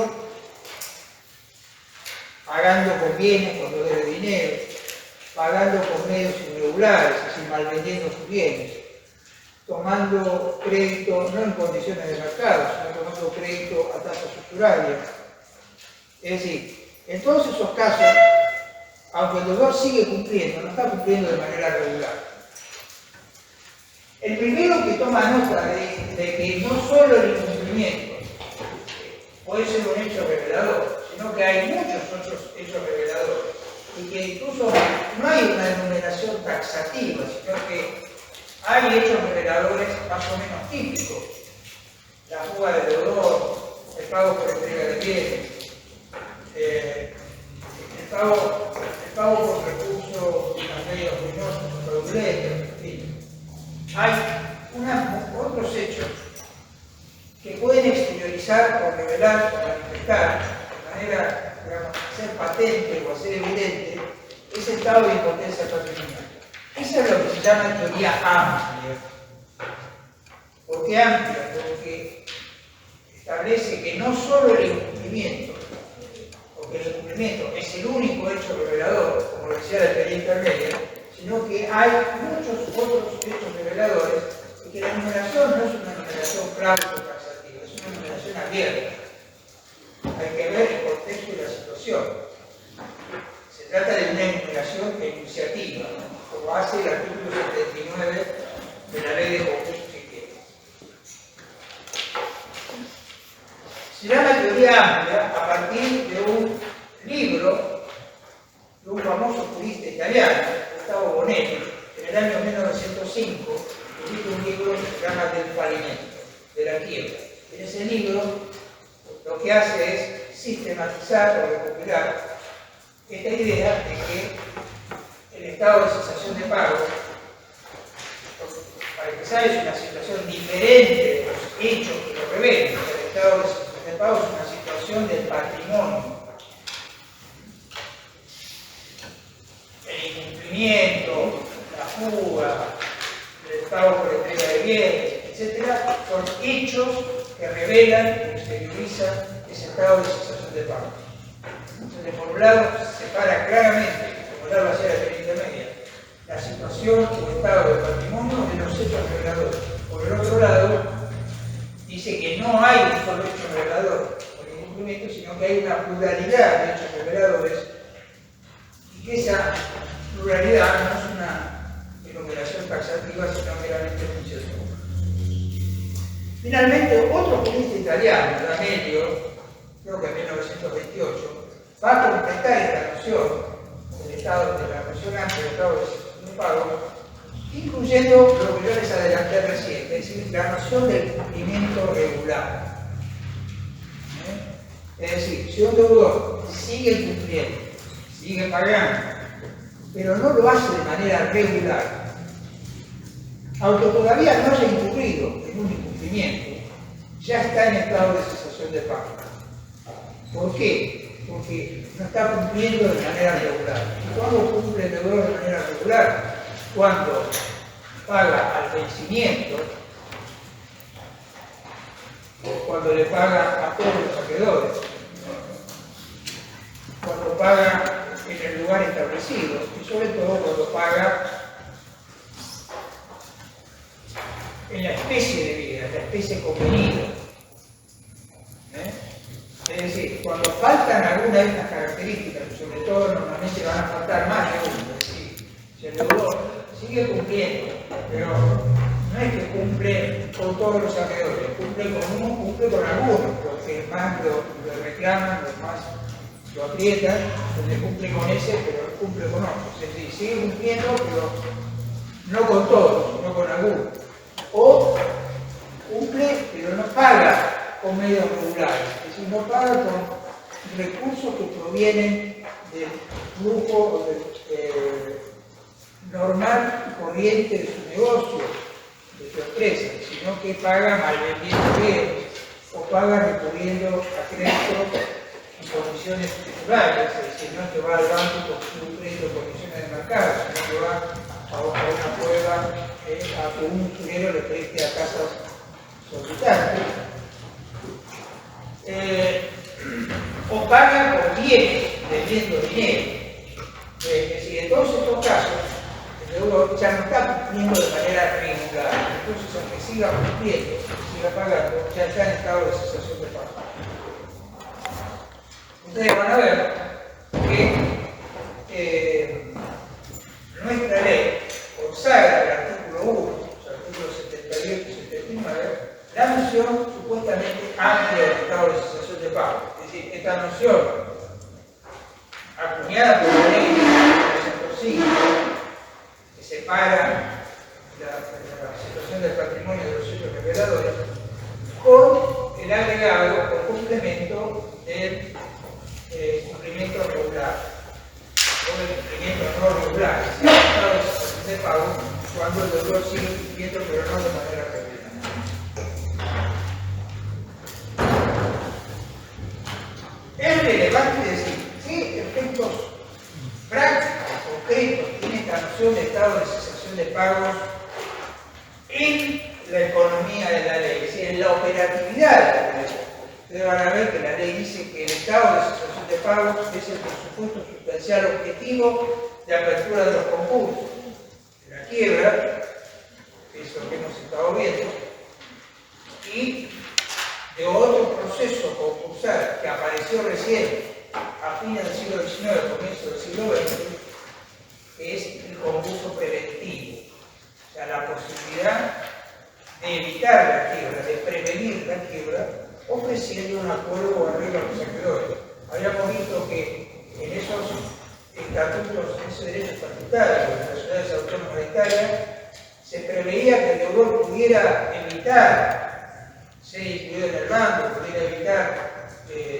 pagando con bienes cuando debe dinero, pagando con medios irregulares, así malvendiendo sus bienes, tomando crédito no en condiciones de mercado, sino tomando crédito a tasas usurarias. Es decir, en todos esos casos, aunque el deudor sigue cumpliendo, no está cumpliendo de manera regular. El primero que toma nota de que no solo el incumplimiento puede ser un hecho revelador, sino que hay muchos otros hechos reveladores y que incluso no hay una enumeración taxativa, sino que hay hechos reveladores más o menos típicos. La fuga del deudor, el pago por entrega de bienes, el pago por recursos a medios ruinosos, fraudulentos, en fin. Hay otros hechos que pueden exteriorizar o revelar o manifestar de manera, digamos, hacer patente o hacer evidente ese estado de impotencia patrimonial. Esa es lo que se llama teoría amplia. ¿Por qué amplia? Porque establece que no solo el incumplimiento, porque el incumplimiento es el único hecho revelador, como decía la teoría intermedia, sino que hay muchos otros hechos reveladores y que la enumeración no es una enumeración cláudica taxativa, es una enumeración abierta. Hay que ver el contexto y la situación. Se trata de una enumeración enunciativa, ¿no? Como hace el artículo 79 de la ley de concurso siguiente. Se llama teoría amplia a partir de un libro de un famoso jurista italiano, Gustavo Bonetti, en el año 1905, publica un libro que se llama Del falimento, de la quiebra. En ese libro lo que hace es sistematizar o recopilar esta idea de que el estado de cesación de pago, para empezar, es una situación diferente de los hechos que lo revelan. El estado de cesación de pago es una situación del patrimonio. El incumplimiento, la fuga, el pago por entrega de bienes, etc., son hechos que revelan, que exteriorizan ese estado de cesación de pago. Entonces, por un lado, se separa claramente, como lo hacía la teoría intermedia, la situación o estado del patrimonio de los hechos reveladores. Por el otro lado, dice que no hay un solo hecho revelador por el incumplimiento, sino que hay una pluralidad de hechos reveladores y que esa pluralidad no es una enumeración taxativa, sino meramente funcional. Finalmente, otro jurista italiano, D'Amelio, creo que en 1928, va a completar esta noción del estado de la noción amplia del estado de cesación de pago, incluyendo lo que yo les adelanté recién, es decir, la noción del cumplimiento regular. Es decir, si un deudor sigue cumpliendo, sigue pagando, pero no lo hace de manera regular, aunque todavía no haya incurrido en un incumplimiento, ya está en estado de cesación de pago. ¿Por qué? Porque no está cumpliendo de manera regular. ¿Y cuándo cumple el deudor de manera regular? Cuando paga al vencimiento, o cuando le paga a todos los acreedores, cuando paga en el lugar establecido, y sobre todo cuando paga en la especie de vida, en la especie convenida. Es decir, cuando faltan algunas de estas características, y sobre todo normalmente van a faltar más de una, es decir, si el deudor sigue cumpliendo, pero no es que cumple con todos los acreedores, cumple con uno, cumple con algunos, los que más lo reclaman, los más lo aprietan, entonces cumple con ese, pero no cumple con otros. Es decir, sigue cumpliendo, pero no con todos, sino con algunos. O cumple, pero no paga con medios regulares, es decir, no paga con recursos que provienen del flujo normal y corriente de su negocio, de su empresa, sino que paga mal vendiendo bienes o paga recurriendo a créditos en condiciones titulares, es decir, no es que va al banco y consigue un crédito en condiciones de mercado, sino que va a una prueba a que un usurero le preste a casas solitarias. O paga por bienes debiendo dinero. Es decir, en todos estos casos, el deudor ya no está cumpliendo de manera regular. Entonces, aunque siga cumpliendo, siga pagando, ya está en estado de cesación de pago. Ustedes van a ver que nuestra ley consagra el artículo 1, los artículos 78 y 79, la noción supuestamente amplia del estado de cesación de pago. Es decir, esta noción, acuñada por la ley de 1905, que separa la situación del patrimonio de los hechos reveladores, con el agregado o complemento del cumplimiento regular, o del cumplimiento no regular, es decir, el estado de cesación de pago, cuando el deudor sigue cumpliendo, pero no de manera regular. Es relevante decir qué efectos prácticos, concretos, tiene esta noción de estado de cesación de pagos en la economía de la ley, es decir, en la operatividad de la ley. Ustedes van a ver que la ley dice que el estado de cesación de pagos es el presupuesto sustancial objetivo de apertura de los concursos. La quiebra, que es lo que hemos estado viendo, y de otro proceso concursal que apareció recién a fines del siglo XIX, comienzo del siglo XX, que es el concurso preventivo. O sea, la posibilidad de evitar la quiebra, de prevenir la quiebra, ofreciendo un acuerdo o arreglo a los acreedores. Habíamos visto que en esos estatutos, en ese derecho estatutario de las sociedades autónomas de monetaria, se preveía que el deudor pudiera evitar ser incluido en el banco, pudiera evitar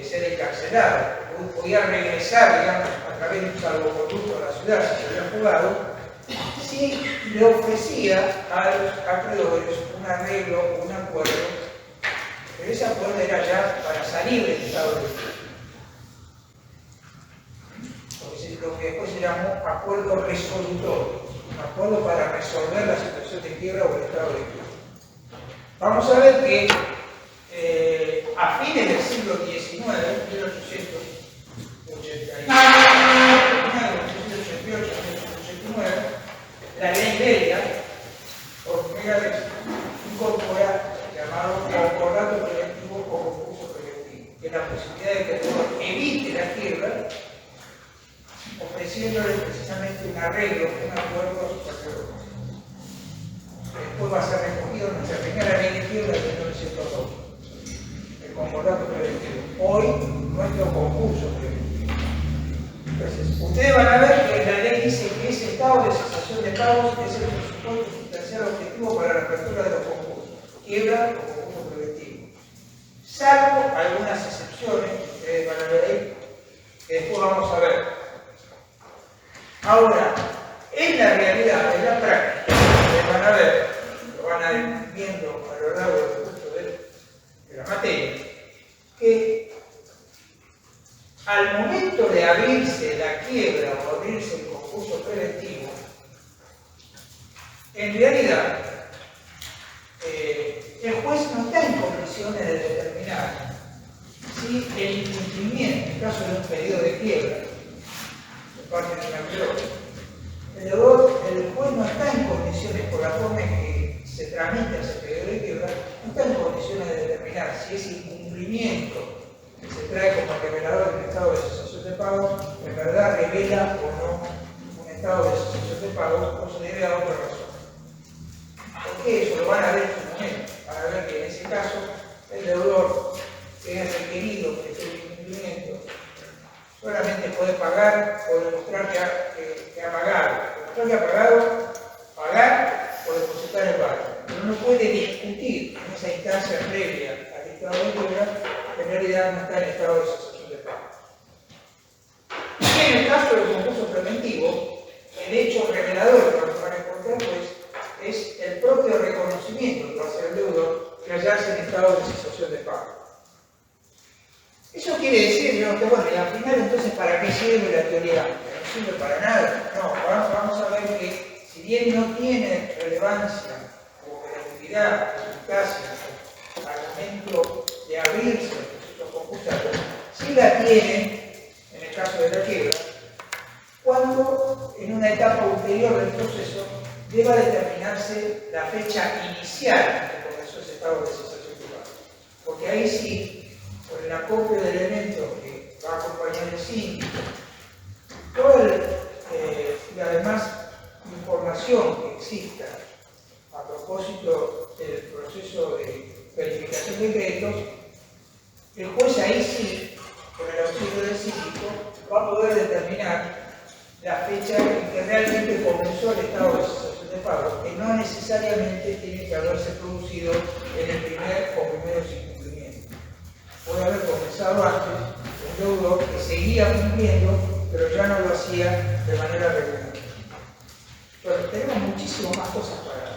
ser encarcelado, podía regresar, digamos, a través de un salvoconducto a la ciudad si se había jugado, si le ofrecía a los acreedores un arreglo, un acuerdo, pero ese acuerdo era ya para salir del estado de quiebra. Lo que después se llamó acuerdo resolutorio, un acuerdo para resolver la situación de quiebra o el estado de quiebra. Vamos a ver que a fines del siglo XIX, 1889, la ley belga, por primera vez, incorpora el llamado concordato preventivo o concurso preventivo, que es la posibilidad de que el deudor evite la quiebra ofreciéndole precisamente un arreglo, un acuerdo a sus acreedores. Después va a ser recogido en nuestra primera ley de quiebra de 1902, el concordato preventivo. Hoy, nuestro concurso preventivo. Entonces, ustedes van a ver que la ley dice que ese estado de cesación de pagos es el presupuesto sustancial objetivo para la apertura de los concursos, quiebra o concurso preventivo. Salvo algunas excepciones, que ustedes van a ver ahí, que después vamos a ver. Ahora, en la realidad, en la práctica, ustedes van a ver, lo van a ir viendo a lo largo del curso de la materia, que al momento de abrirse la quiebra o abrirse el concurso preventivo, en realidad el juez no está en condiciones de determinar si el incumplimiento, en caso de un pedido de quiebra, parte de un acreedor, el juez no está en condiciones, por la forma en que se tramita ese pedido de quiebra, no está en condiciones de determinar si ese incumplimiento que se trae como revelador de un estado de cesación de pago en verdad revela o no un estado de cesación de pago o se debe a otra razón. Porque eso lo van a ver en su momento. Van a ver que en ese caso el deudor que es requerido que esté el incumplimiento solamente puede pagar o demostrar que ha pagado. Demostrar que ha pagado, pagar o depositar el pago. Pero no puede discutir en esa instancia previa al estado de quiebra que en realidad no está en estado de cesación de pago. Y en el caso del concurso preventivo, el hecho revelador que vamos a encontrar pues, es el propio reconocimiento que va a hacer el deudor que hallarse en estado de cesación de pago. Eso quiere decir, bueno, y al final entonces, ¿para qué sirve la teoría? No sirve para nada. No, vamos a ver que si bien no tiene relevancia o operatividad, eficacia, al momento de abrirse el proceso concursario, sí la tiene, en el caso de la quiebra, cuando en una etapa ulterior del proceso deba determinarse la fecha inicial que comenzó ese estado de cesación de pago. Porque ahí sí, por el acopio de elementos que va a acompañar el síndico, y además información que exista a propósito del proceso de verificación de créditos, el juez ahí sí, con el auxilio del síndico, va a poder determinar la fecha en que realmente comenzó el estado de cesación de pago, que no necesariamente tiene que haberse producido en el primer o primeros incumplimientos. Puede haber comenzado antes un deudor que seguía cumpliendo, pero ya no lo hacía de manera regular. Pero tenemos muchísimas más cosas para